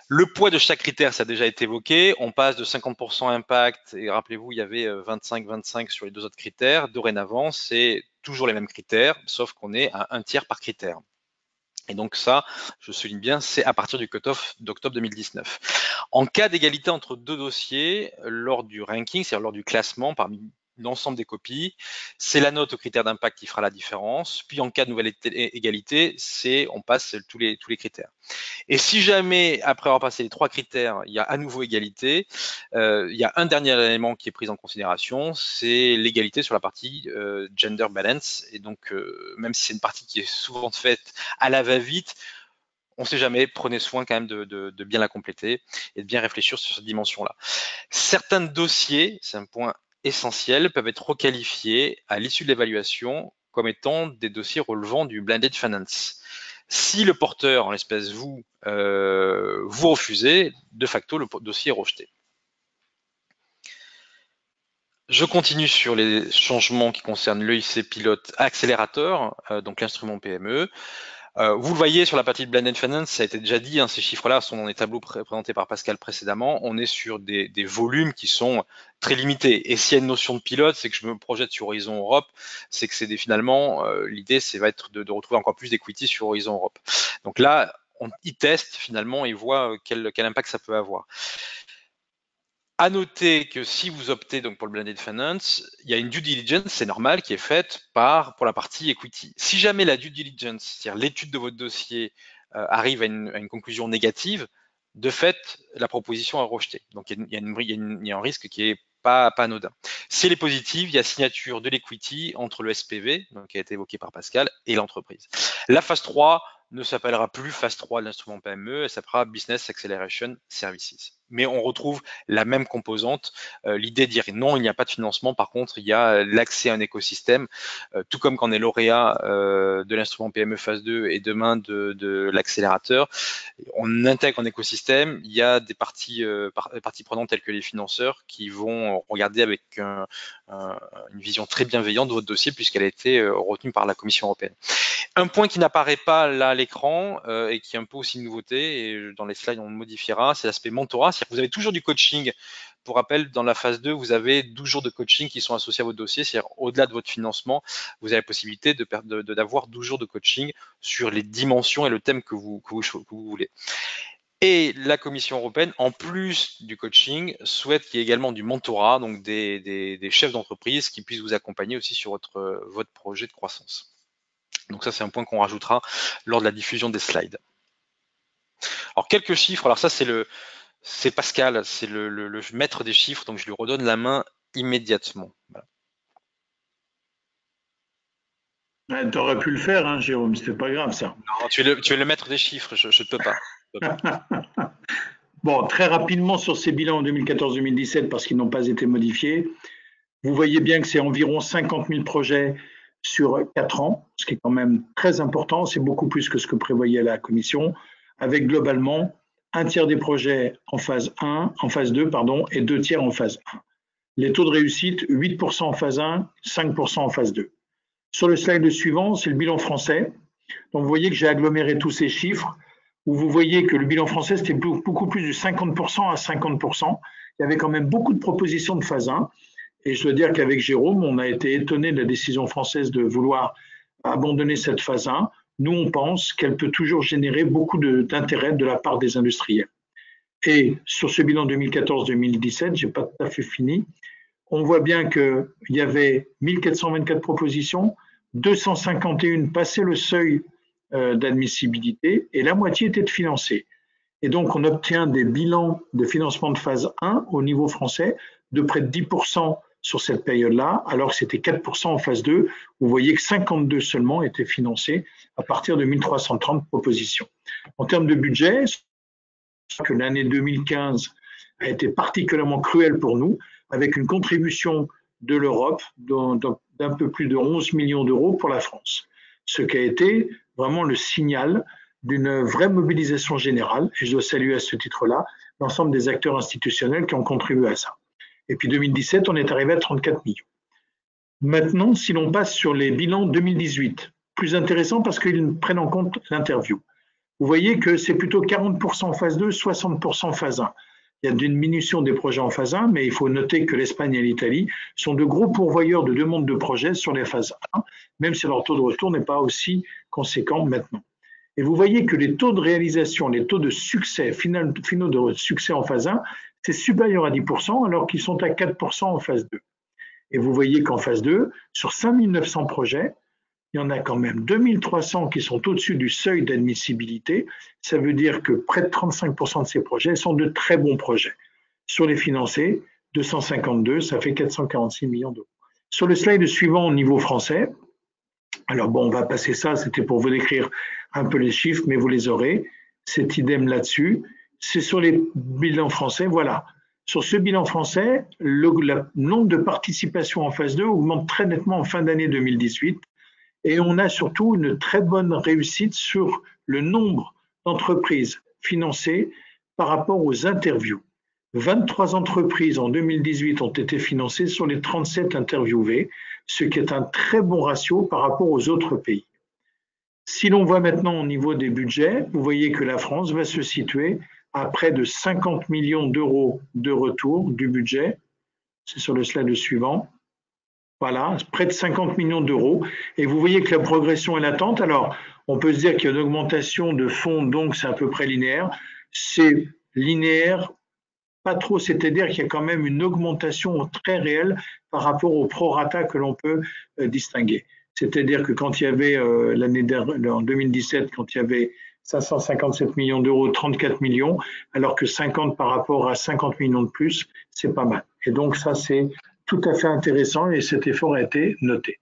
Le poids de chaque critère, ça a déjà été évoqué. On passe de 50% impact, et rappelez-vous, il y avait 25-25 sur les deux autres critères. Dorénavant, c'est toujours les mêmes critères, sauf qu'on est à un tiers par critère. Et donc ça, je souligne bien, c'est à partir du cut-off d'octobre 2019. En cas d'égalité entre deux dossiers, lors du ranking, c'est-à-dire lors du classement parmi l'ensemble des copies, c'est la note au critère d'impact qui fera la différence. Puis en cas de nouvelle égalité, on passe tous les critères. Et si jamais, après avoir passé les 3 critères, il y a à nouveau égalité, il y a un dernier élément qui est pris en considération, c'est l'égalité sur la partie gender balance. Et donc, même si c'est une partie qui est souvent faite à la va-vite, on ne sait jamais, prenez soin quand même de bien la compléter et de bien réfléchir sur cette dimension-là. Certains dossiers, c'est un point essentiel, peuvent être requalifiés à l'issue de l'évaluation comme étant des dossiers relevant du blended finance. Si le porteur, en l'espèce vous refusez, de facto le dossier est rejeté. Je continue sur les changements qui concernent l'EIC pilote accélérateur, donc l'instrument PME. Vous le voyez sur la partie de Blended Finance, ça a été déjà dit, hein, ces chiffres-là sont dans les tableaux présentés par Pascal précédemment. On est sur des volumes qui sont très limités. Et s'il y a une notion de pilote, c'est que je me projette sur Horizon Europe, c'est que c'est finalement, l'idée, c'est va être de retrouver encore plus d'equity sur Horizon Europe. Donc là, ils testent finalement et voient quel impact ça peut avoir. À noter que si vous optez donc pour le blended finance, il y a une due diligence, c'est normal, qui est faite pour la partie equity. Si jamais la due diligence, c'est-à-dire l'étude de votre dossier, arrive à une conclusion négative, de fait, la proposition est rejetée. Donc il y a un risque qui est pas anodin. Si elle est positive, il y a signature de l'equity entre le SPV, donc, qui a été évoqué par Pascal, et l'entreprise. La phase 3 ne s'appellera plus phase 3 de l'instrument PME, elle s'appellera Business Acceleration Services. Mais on retrouve la même composante. L'idée de dire non, il n'y a pas de financement, par contre, il y a l'accès à un écosystème, tout comme quand on est lauréat de l'instrument PME phase 2 et demain de l'accélérateur, on intègre un écosystème, il y a des parties prenantes telles que les financeurs qui vont regarder avec une vision très bienveillante de votre dossier puisqu'elle a été retenue par la Commission européenne. Un point qui n'apparaît pas là à l'écran et qui est un peu aussi une nouveauté, et dans les slides on le modifiera, c'est l'aspect mentorat. C'est-à-dire que vous avez toujours du coaching. Pour rappel, dans la phase 2, vous avez 12 jours de coaching qui sont associés à votre dossier. C'est-à-dire au-delà de votre financement, vous avez la possibilité d'avoir 12 jours de coaching sur les dimensions et le thème que vous voulez. Et la Commission européenne, en plus du coaching, souhaite qu'il y ait également du mentorat, donc des chefs d'entreprise qui puissent vous accompagner aussi sur votre projet de croissance. Donc ça, c'est un point qu'on rajoutera lors de la diffusion des slides. Alors, quelques chiffres. Alors ça, c'est Pascal, c'est le maître des chiffres, donc je lui redonne la main immédiatement. Voilà. Tu aurais pu le faire, hein, Jérôme, c'était pas grave ça. Non, tu es le maître des chiffres, je ne peux pas. Bon, très rapidement sur ces bilans en 2014-2017, parce qu'ils n'ont pas été modifiés, vous voyez bien que c'est environ 50 000 projets sur 4 ans, ce qui est quand même très important, c'est beaucoup plus que ce que prévoyait la Commission, avec globalement un tiers des projets en phase 2, et 2 tiers en phase 1. Les taux de réussite, 8% en phase 1, 5% en phase 2. Sur le slide suivant, c'est le bilan français. Donc vous voyez que j'ai aggloméré tous ces chiffres, où vous voyez que le bilan français, c'était beaucoup plus de 50% à 50%. Il y avait quand même beaucoup de propositions de phase 1. Et je dois dire qu'avec Jérôme, on a été étonné de la décision française de vouloir abandonner cette phase 1. Nous, on pense qu'elle peut toujours générer beaucoup d'intérêt de la part des industriels. Et sur ce bilan 2014-2017, je n'ai pas tout à fait fini, on voit bien qu'il y avait 1424 propositions, 251 passaient le seuil d'admissibilité et la moitié était financée. Et donc, on obtient des bilans de financement de phase 1 au niveau français de près de 10% sur cette période-là, alors que c'était 4% en phase 2. Vous voyez que 52 seulement étaient financés à partir de 1330 propositions. En termes de budget, que l'année 2015 a été particulièrement cruelle pour nous, avec une contribution de l'Europe d'un peu plus de 11 millions d'euros pour la France. Ce qui a été vraiment le signal d'une vraie mobilisation générale, et je dois saluer à ce titre-là l'ensemble des acteurs institutionnels qui ont contribué à ça. Et puis 2017, on est arrivé à 34 millions. Maintenant, si l'on passe sur les bilans 2018, plus intéressant parce qu'ils prennent en compte l'interview. Vous voyez que c'est plutôt 40% en phase 2, 60% en phase 1. Il y a une diminution des projets en phase 1, mais il faut noter que l'Espagne et l'Italie sont de gros pourvoyeurs de demandes de projets sur les phases 1, même si leur taux de retour n'est pas aussi conséquent maintenant. Et vous voyez que les taux de réalisation, les taux de succès, finaux de succès en phase 1, c'est supérieur à 10%, alors qu'ils sont à 4% en phase 2. Et vous voyez qu'en phase 2, sur 5900 projets, il y en a quand même 2300 qui sont au-dessus du seuil d'admissibilité. Ça veut dire que près de 35% de ces projets sont de très bons projets. Sur les financés, 252, ça fait 446 millions d'euros. Sur le slide suivant au niveau français, alors bon, on va passer ça, c'était pour vous décrire un peu les chiffres, mais vous les aurez. C'est idem là-dessus. C'est sur les bilans français, voilà. Sur ce bilan français, le nombre de participations en phase 2 augmente très nettement en fin d'année 2018. Et on a surtout une très bonne réussite sur le nombre d'entreprises financées par rapport aux interviews. 23 entreprises en 2018 ont été financées sur les 37 interviewées, ce qui est un très bon ratio par rapport aux autres pays. Si l'on voit maintenant au niveau des budgets, vous voyez que la France va se situer à près de 50 millions d'euros de retour du budget. C'est sur le slide suivant. Voilà, près de 50 millions d'euros. Et vous voyez que la progression est latente. Alors, on peut se dire qu'il y a une augmentation de fonds, donc c'est à peu près linéaire. C'est linéaire, pas trop, c'est-à-dire qu'il y a quand même une augmentation très réelle par rapport au prorata que l'on peut distinguer. C'est-à-dire que quand il y avait l'année dernière, en 2017, quand il y avait 557 millions d'euros, 34 millions, alors que 50 par rapport à 50 millions de plus, c'est pas mal. Et donc ça, c'est tout à fait intéressant et cet effort a été noté.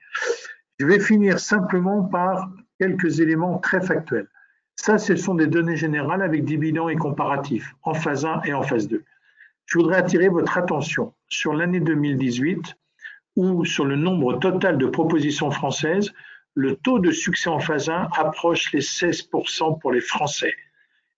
Je vais finir simplement par quelques éléments très factuels. Ça, ce sont des données générales avec des bilans et comparatifs en phase 1 et en phase 2. Je voudrais attirer votre attention sur l'année 2018 où sur le nombre total de propositions françaises, le taux de succès en phase 1 approche les 16% pour les Français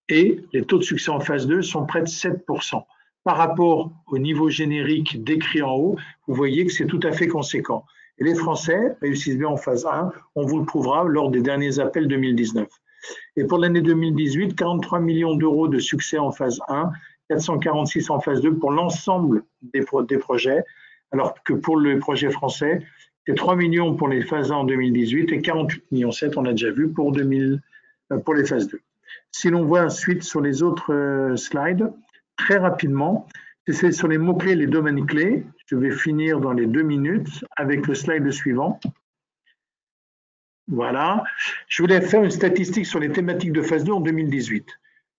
et les taux de succès en phase 2 sont près de 7%. Par rapport au niveau générique décrit en haut, vous voyez que c'est tout à fait conséquent. Et les Français réussissent bien en phase 1, on vous le prouvera lors des derniers appels 2019. Et pour l'année 2018, 43 millions d'euros de succès en phase 1, 446 en phase 2 pour l'ensemble des projets, alors que pour le projet français, c'est 3 millions pour les phases 1 en 2018 et 48 millions 7, on l'a déjà vu, pour les phases 2. Si l'on voit ensuite sur les autres slides, très rapidement, c'est sur les mots-clés, les domaines clés. Je vais finir dans les 2 minutes avec le slide suivant. Voilà. Je voulais faire une statistique sur les thématiques de phase 2 en 2018.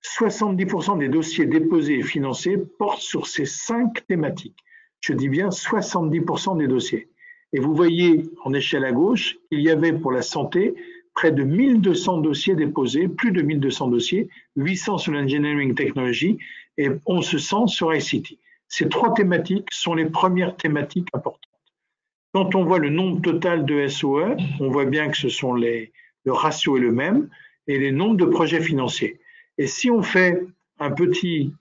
70% des dossiers déposés et financés portent sur ces 5 thématiques. Je dis bien 70% des dossiers. Et vous voyez en échelle à gauche, il y avait pour la santé près de 1200 dossiers déposés, plus de 1200 dossiers, 800 sur l'engineering technology et 1100 sur ICT. Ces 3 thématiques sont les premières thématiques importantes. Quand on voit le nombre total de SOE, on voit bien que le ratio est le même et les nombres de projets financiers. Et si on fait un petit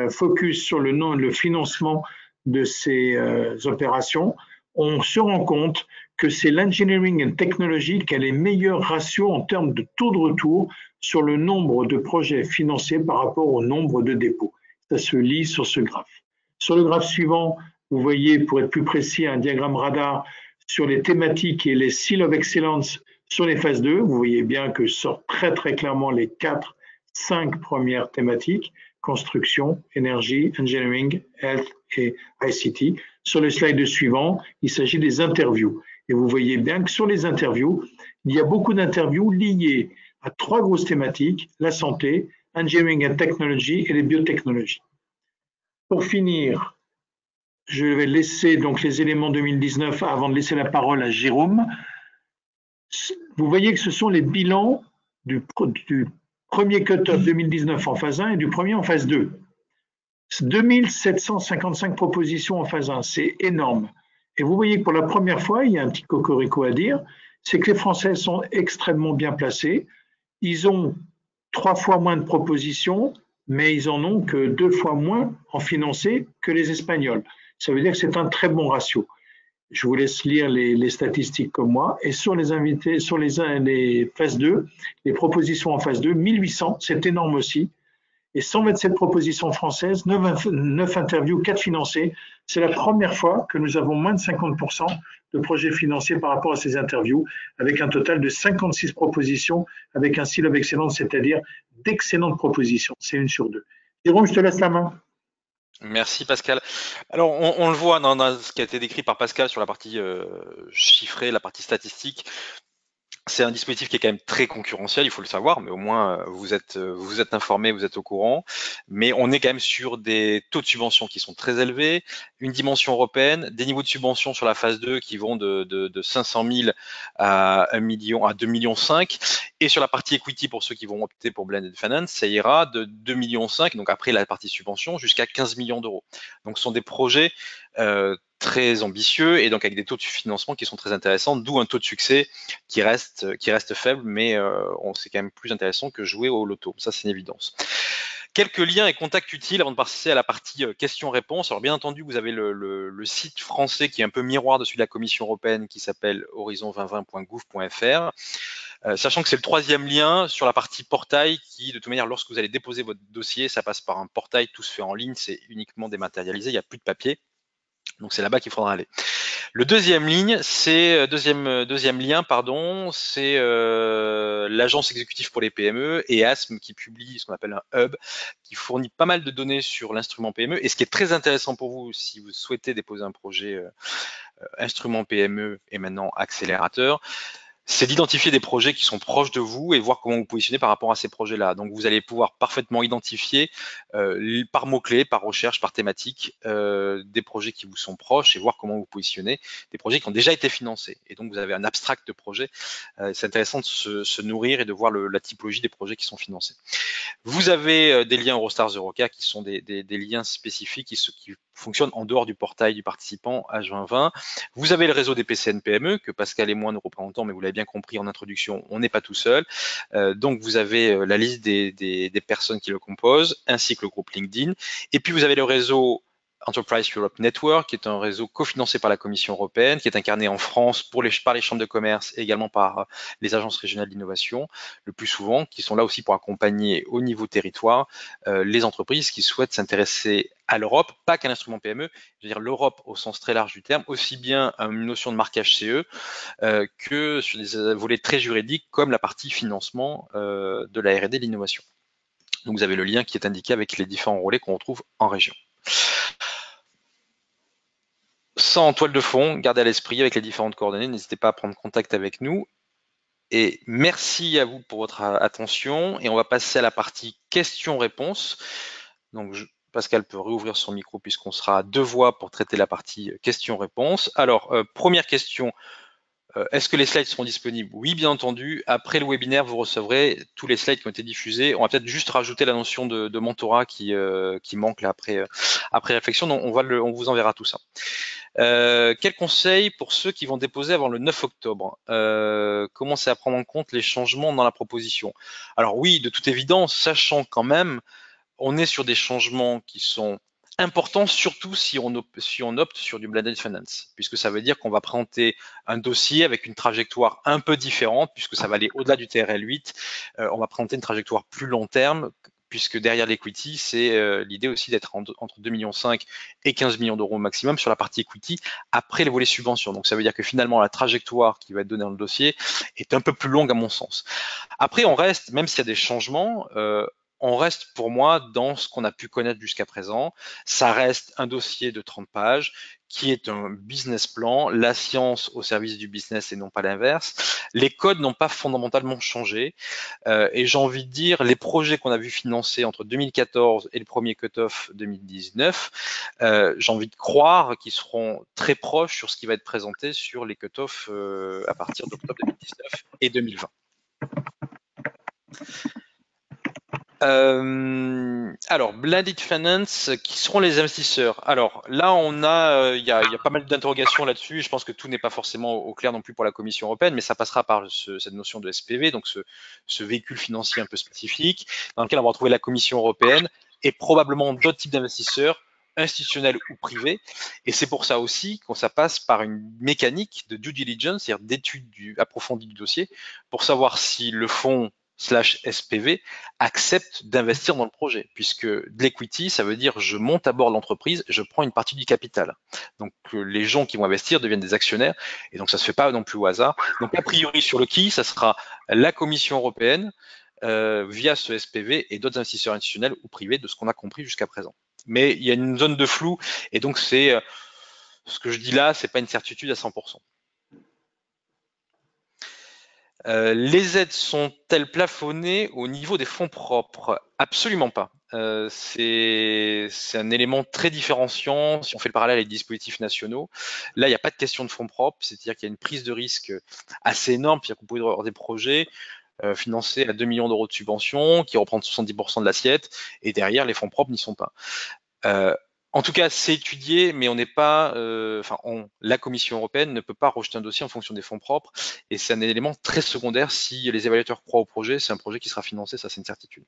focus sur le financement de ces opérations, on se rend compte que c'est l'engineering and technology qui a les meilleurs ratios en termes de taux de retour sur le nombre de projets financés par rapport au nombre de dépôts. Ça se lit sur ce graphe. Sur le graphe suivant, vous voyez, pour être plus précis, un diagramme radar sur les thématiques et les Seal of Excellence sur les phases 2. Vous voyez bien que sortent très très clairement les 5 premières thématiques, construction, énergie, engineering, health et ICT. Sur le slide suivant, il s'agit des interviews. Et vous voyez bien que sur les interviews, il y a beaucoup d'interviews liées à 3 grosses thématiques, la santé, engineering and technology et les biotechnologies. Pour finir, je vais laisser donc les éléments 2019 avant de laisser la parole à Jérôme. Vous voyez que ce sont les bilans du premier cut-off 2019 en phase 1 et du premier en phase 2. 2755 propositions en phase 1, c'est énorme. Et vous voyez que pour la première fois, il y a un petit cocorico à dire, c'est que les Français sont extrêmement bien placés. Ils ont 3 fois moins de propositions, mais ils en ont que 2 fois moins en financé que les Espagnols. Ça veut dire que c'est un très bon ratio. Je vous laisse lire les statistiques comme moi. Et sur les invités, sur les phases 2, les propositions en phase 2, 1800, c'est énorme aussi. Et 127 propositions françaises, 9 interviews, 4 financés. C'est la première fois que nous avons moins de 50% de projets financés par rapport à ces interviews, avec un total de 56 propositions, avec un style of excellence, c'est-à-dire d'excellentes propositions. C'est une sur deux. Jérôme, je te laisse la main. Merci Pascal. Alors on le voit dans ce qui a été décrit par Pascal sur la partie chiffrée, la partie statistique. C'est un dispositif qui est quand même très concurrentiel, il faut le savoir, mais au moins vous êtes informé, vous êtes au courant. Mais on est quand même sur des taux de subvention qui sont très élevés, une dimension européenne, des niveaux de subvention sur la phase 2 qui vont de 500 000 à 1 million, à 2,5 millions. Et sur la partie equity, pour ceux qui vont opter pour Blended Finance, ça ira de 2,5 millions, donc après la partie subvention, jusqu'à 15 millions d'euros. Donc ce sont des projets très ambitieux et donc avec des taux de financement qui sont très intéressants, d'où un taux de succès qui reste faible, mais c'est quand même plus intéressant que jouer au loto. Ça, c'est une évidence. Quelques liens et contacts utiles avant de passer à la partie questions-réponses. Alors bien entendu, vous avez le site français qui est un peu miroir de celui de la Commission européenne qui s'appelle horizon2020.gouv.fr. Sachant que c'est le troisième lien sur la partie portail qui, de toute manière, lorsque vous allez déposer votre dossier, ça passe par un portail, tout se fait en ligne, c'est uniquement dématérialisé, il n'y a plus de papier. Donc c'est là-bas qu'il faudra aller. Le deuxième lien, c'est l'agence exécutive pour les PME et ASM qui publie ce qu'on appelle un hub qui fournit pas mal de données sur l'instrument PME. Et ce qui est très intéressant pour vous, si vous souhaitez déposer un projet instrument PME et maintenant accélérateur, c'est d'identifier des projets qui sont proches de vous et voir comment vous positionnez par rapport à ces projets-là. Donc, vous allez pouvoir parfaitement identifier par mots-clés, par recherche, par thématique, des projets qui vous sont proches et voir comment vous positionnez des projets qui ont déjà été financés. Et donc, vous avez un abstract de projet. C'est intéressant de se nourrir et de voir la typologie des projets qui sont financés. Vous avez des liens Eurostars Euroca qui sont des liens spécifiques qui fonctionnent en dehors du portail du participant H2020. Vous avez le réseau des PCN-PME que Pascal et moi nous représentons, mais vous l'avez bien compris en introduction, on n'est pas tout seul. Donc vous avez la liste des personnes qui le composent, ainsi que le groupe LinkedIn. Et puis vous avez le réseau Enterprise Europe Network, qui est un réseau cofinancé par la Commission européenne, qui est incarné en France par les chambres de commerce et également par les agences régionales d'innovation, le plus souvent, qui sont là aussi pour accompagner au niveau territoire les entreprises qui souhaitent s'intéresser à l'Europe, pas qu'à l'instrument PME, je veux dire l'Europe au sens très large du terme, aussi bien une notion de marquage CE que sur des volets très juridiques comme la partie financement de la R&D et de l'innovation. Donc vous avez le lien qui est indiqué avec les différents relais qu'on retrouve en région. Ça en toile de fond, gardez à l'esprit avec les différentes coordonnées, n'hésitez pas à prendre contact avec nous. Et merci à vous pour votre attention. Et on va passer à la partie questions-réponses. Donc Pascal peut réouvrir son micro puisqu'on sera à deux voix pour traiter la partie questions-réponses. Alors, première question. Est-ce que les slides seront disponibles? Oui, bien entendu. Après le webinaire, vous recevrez tous les slides qui ont été diffusés. On va peut-être juste rajouter la notion de mentorat qui manque là après réflexion. Donc, on vous enverra tout ça. Quel conseil pour ceux qui vont déposer avant le 9 octobre? Commencez à prendre en compte les changements dans la proposition. Alors oui, de toute évidence, sachant quand même, on est sur des changements qui sont important, surtout si on opte sur du blended finance, puisque ça veut dire qu'on va présenter un dossier avec une trajectoire un peu différente, puisque ça va aller au-delà du TRL 8. On va présenter une trajectoire plus long terme, puisque derrière l'equity, c'est l'idée aussi d'être entre 2,5 millions et 15 millions d'euros au maximum sur la partie equity après les volets subventions. Donc ça veut dire que finalement, la trajectoire qui va être donnée dans le dossier est un peu plus longue à mon sens. Après, on reste, même s'il y a des changements, on reste pour moi dans ce qu'on a pu connaître jusqu'à présent. Ça reste un dossier de 30 pages qui est un business plan, la science au service du business et non pas l'inverse. Les codes n'ont pas fondamentalement changé et j'ai envie de dire les projets qu'on a vu financer entre 2014 et le premier cut-off 2019, j'ai envie de croire qu'ils seront très proches sur ce qui va être présenté sur les cut-offs à partir d'octobre 2019 et 2020. Alors, Blended Finance, qui seront les investisseurs? Alors là, il y a pas mal d'interrogations là-dessus. Je pense que tout n'est pas forcément au clair non plus pour la Commission européenne, mais ça passera par cette notion de SPV, donc ce véhicule financier un peu spécifique, dans lequel on va retrouver la Commission européenne et probablement d'autres types d'investisseurs, institutionnels ou privés. Et c'est pour ça aussi qu'on ça passe par une mécanique de due diligence, c'est-à-dire d'étude approfondie du dossier, pour savoir si le fonds slash SPV accepte d'investir dans le projet, puisque de l'equity, ça veut dire je monte à bord de l'entreprise, je prends une partie du capital. Donc les gens qui vont investir deviennent des actionnaires, et donc ça se fait pas non plus au hasard. Donc a priori sur le qui, ça sera la Commission européenne via ce SPV et d'autres investisseurs institutionnels ou privés de ce qu'on a compris jusqu'à présent. Mais il y a une zone de flou, et donc c'est ce que je dis là, c'est pas une certitude à 100%. Les aides sont-elles plafonnées au niveau des fonds propres? Absolument pas. C'est un élément très différenciant si on fait le parallèle avec les dispositifs nationaux. Là, il n'y a pas de question de fonds propres, c'est-à-dire qu'il y a une prise de risque assez énorme, c'est-à-dire que vous pouvez avoir des projets financés à 2 millions d'euros de subventions qui reprennent 70% de l'assiette, et derrière, les fonds propres n'y sont pas. En tout cas, c'est étudié, mais on n'est pas, la Commission européenne ne peut pas rejeter un dossier en fonction des fonds propres, et c'est un élément très secondaire. Si les évaluateurs croient au projet, c'est un projet qui sera financé, ça c'est une certitude.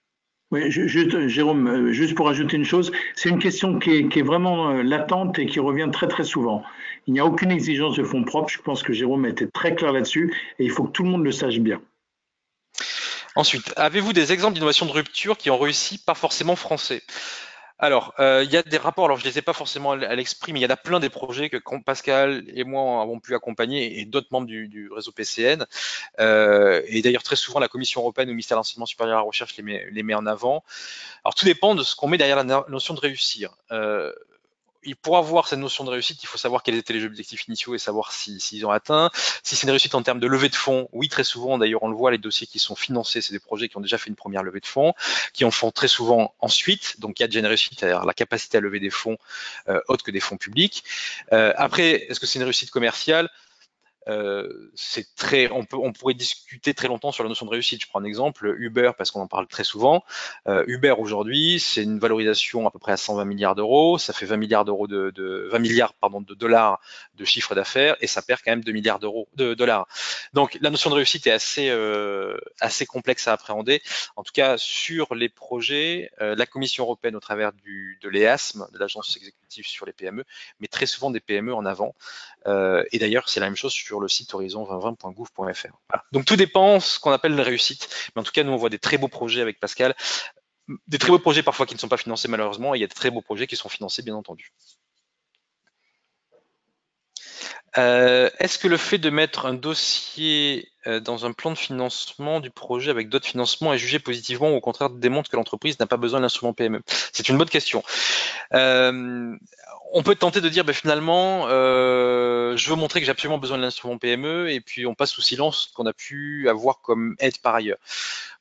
Oui, Jérôme, juste pour ajouter une chose, c'est une question qui est vraiment latente et qui revient très très souvent. Il n'y a aucune exigence de fonds propres. Je pense que Jérôme a été très clair là-dessus et il faut que tout le monde le sache bien. Ensuite, avez-vous des exemples d'innovation de rupture qui ont réussi, pas forcément français? Alors, il y a des rapports, alors je les ai pas forcément à l'esprit, mais il y en a plein des projets que Pascal et moi avons pu accompagner, et d'autres membres du réseau PCN. Et d'ailleurs, très souvent, la Commission européenne ou le ministère de l'Enseignement supérieur et de la Recherche les met en avant. Alors, tout dépend de ce qu'on met derrière la notion de réussir. Pour avoir cette notion de réussite, il faut savoir quels étaient les objectifs initiaux et savoir s'ils ont atteint. Si c'est une réussite en termes de levée de fonds, oui, très souvent, d'ailleurs, on le voit, les dossiers qui sont financés, c'est des projets qui ont déjà fait une première levée de fonds, qui en font très souvent ensuite. Donc, il y a déjà une réussite, c'est-à-dire la capacité à lever des fonds autres que des fonds publics. Après, est-ce que c'est une réussite commerciale? On pourrait discuter très longtemps sur la notion de réussite. Je prends un exemple, Uber, parce qu'on en parle très souvent. Uber aujourd'hui, c'est une valorisation à peu près à 120 milliards d'euros. Ça fait 20 milliards d'euros 20 milliards de dollars de chiffre d'affaires, et ça perd quand même 2 milliards d'euros de dollars. Donc la notion de réussite est assez complexe à appréhender. En tout cas, sur les projets, la Commission européenne, au travers de l'EASM, de l'Agence exécutive sur les PME, met très souvent des PME en avant. Et d'ailleurs, c'est la même chose sur le site horizon2020.gouv.fr. Voilà. Donc tout dépend ce qu'on appelle la réussite. Mais en tout cas, nous, on voit des très beaux projets avec Pascal. Des très beaux projets parfois qui ne sont pas financés malheureusement, et il y a de très beaux projets qui sont financés, bien entendu. Est-ce que le fait de mettre un dossier dans un plan de financement du projet avec d'autres financements est jugé positivement, ou au contraire démontre que l'entreprise n'a pas besoin de l'instrument PME? C'est une bonne question. On peut tenter de dire finalement je veux montrer que j'ai absolument besoin de l'instrument PME, et puis on passe sous silence ce qu'on a pu avoir comme aide par ailleurs.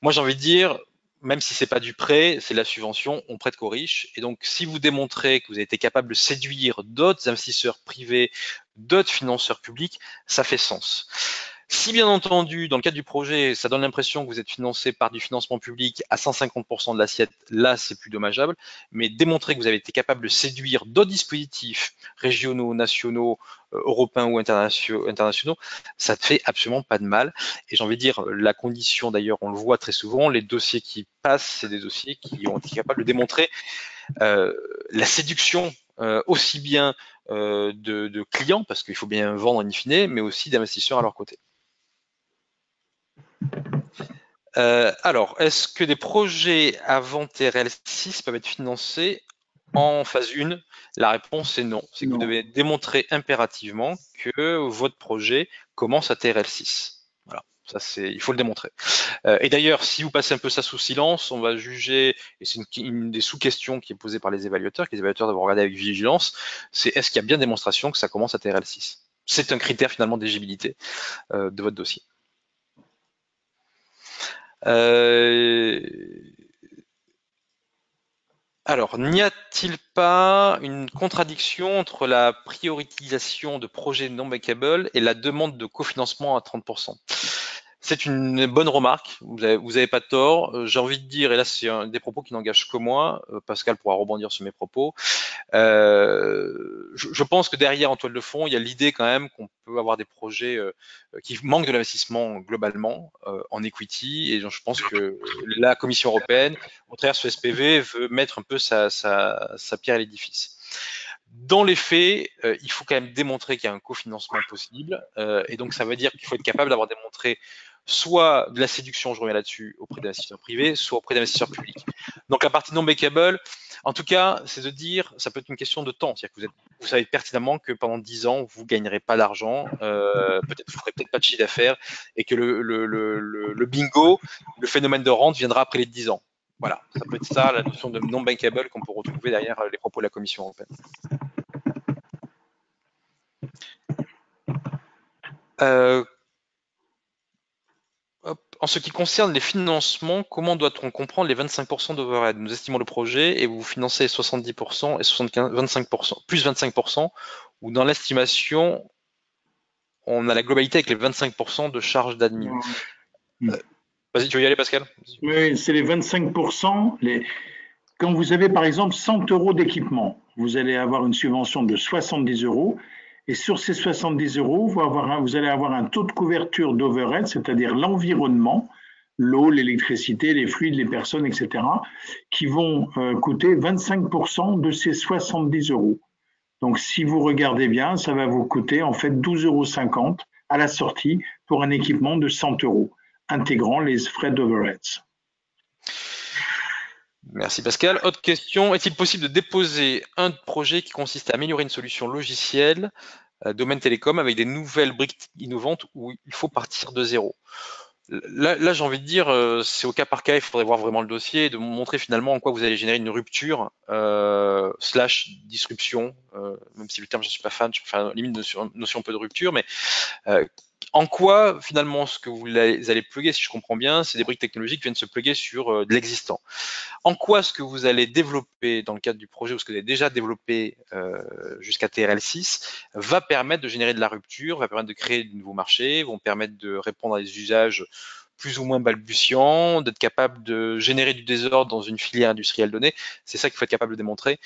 Moi j'ai envie de dire, même si c'est pas du prêt, c'est de la subvention, on prête qu'aux riches. Et donc si vous démontrez que vous avez été capable de séduire d'autres investisseurs privés, d'autres financeurs publics, ça fait sens. Si bien entendu, dans le cadre du projet, ça donne l'impression que vous êtes financé par du financement public à 150% de l'assiette, là c'est plus dommageable, mais démontrer que vous avez été capable de séduire d'autres dispositifs régionaux, nationaux, européens ou internationaux, ça ne fait absolument pas de mal. Et j'ai envie de dire, la condition d'ailleurs, on le voit très souvent, les dossiers qui passent, c'est des dossiers qui ont été capables de démontrer la séduction aussi bien de clients, parce qu'il faut bien vendre in fine, mais aussi d'investisseurs à leur côté. Alors, est-ce que des projets avant TRL6 peuvent être financés en phase 1? La réponse est non. C'est que vous devez démontrer impérativement que votre projet commence à TRL6. Voilà, ça il faut le démontrer. Et d'ailleurs, si vous passez un peu ça sous silence, on va juger, et c'est une des sous-questions qui est posée par les évaluateurs, que les évaluateurs doivent regarder avec vigilance, c'est est-ce qu'il y a bien démonstration que ça commence à TRL6? C'est un critère finalement d'éligibilité de votre dossier. Alors, n'y a-t-il pas une contradiction entre la prioritisation de projets non bankable et la demande de cofinancement à 30%? C'est une bonne remarque, vous avez pas de tort. J'ai envie de dire, et là c'est des propos qui n'engagent que moi, Pascal pourra rebondir sur mes propos. Je pense que derrière, en toile de fond, il y a l'idée quand même qu'on peut avoir des projets qui manquent de l'investissement globalement en equity, et donc je pense que la Commission européenne, au travers de ce SPV, veut mettre un peu sa pierre à l'édifice. Dans les faits, il faut quand même démontrer qu'il y a un cofinancement possible, et donc ça veut dire qu'il faut être capable d'avoir démontré soit de la séduction, je reviens là-dessus, auprès d'investisseurs privés, soit auprès d'investisseurs publics. Donc la partie non bankable, en tout cas, c'est de dire, ça peut être une question de temps, c'est-à-dire que vous savez pertinemment que pendant 10 ans, vous gagnerez pas d'argent, peut-être vous ferez peut-être pas de chiffre d'affaires, et que le bingo, le phénomène de rente viendra après les 10 ans. Voilà, ça peut être ça la notion de non bankable qu'on peut retrouver derrière les propos de la Commission européenne. Euh, En ce qui concerne les financements, comment doit-on comprendre les 25% d'overhead? Nous estimons le projet et vous financez 70% et 75, 25%, plus 25%, ou dans l'estimation, on a la globalité avec les 25% de charges d'admin. Vas-y, tu veux y aller, Pascal? Oui, c'est les 25%. Quand vous avez par exemple 100 euros d'équipement, vous allez avoir une subvention de 70 euros. Et sur ces 70 euros, vous allez avoir un taux de couverture d'overhead, c'est-à-dire l'environnement, l'eau, l'électricité, les fluides, les personnes, etc., qui vont coûter 25% de ces 70 euros. Donc, si vous regardez bien, ça va vous coûter en fait 12,50 euros à la sortie pour un équipement de 100 euros, intégrant les frais d'overheads. Merci Pascal. Autre question, est-il possible de déposer un projet qui consiste à améliorer une solution logicielle, domaine télécom, avec des nouvelles briques innovantes où il faut partir de zéro? Là, j'ai envie de dire, c'est au cas par cas, il faudrait voir vraiment le dossier, de montrer finalement en quoi vous allez générer une rupture, slash disruption, même si le terme je ne suis pas fan, je préfère limite notion un peu de rupture, mais en quoi finalement ce que vous allez plugger, si je comprends bien, c'est des briques technologiques qui viennent se plugger sur de l'existant. En quoi ce que vous allez développer dans le cadre du projet ou ce que vous avez déjà développé jusqu'à TRL6 va permettre de générer de la rupture, va permettre de créer de nouveaux marchés, vont permettre de répondre à des usages plus ou moins balbutiants, d'être capable de générer du désordre dans une filière industrielle donnée. C'est ça qu'il faut être capable de démontrer.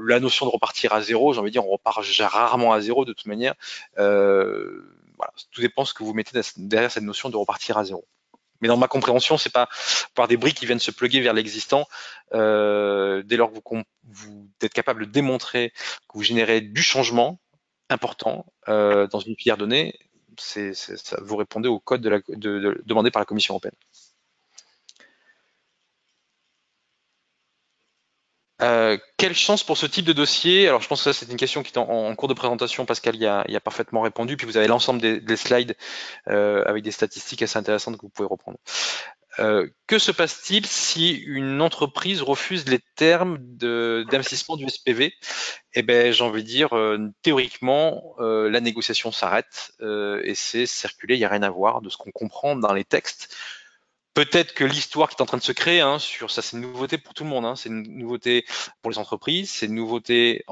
La notion de repartir à zéro, j'ai envie de dire, on repart rarement à zéro de toute manière. Voilà, tout dépend de ce que vous mettez derrière cette notion de repartir à zéro. Mais dans ma compréhension, c'est pas par des briques qui viennent se plugger vers l'existant. Dès lors que vous êtes capable de démontrer que vous générez du changement important dans une filière donnée, ça, vous répondez au code demandé par la Commission européenne. Quelle chance pour ce type de dossier? Alors je pense que ça c'est une question qui est en cours de présentation, Pascal y a parfaitement répondu, puis vous avez l'ensemble des slides avec des statistiques assez intéressantes que vous pouvez reprendre. Que se passe-t-il si une entreprise refuse les termes d'investissement du SPV? Eh ben, j'ai envie de dire, théoriquement, la négociation s'arrête et c'est circuler, il n'y a rien à voir de ce qu'on comprend dans les textes. Peut-être que l'histoire qui est en train de se créer, hein, sur ça, c'est une nouveauté pour tout le monde. Hein, c'est une nouveauté pour les entreprises, c'est une nouveauté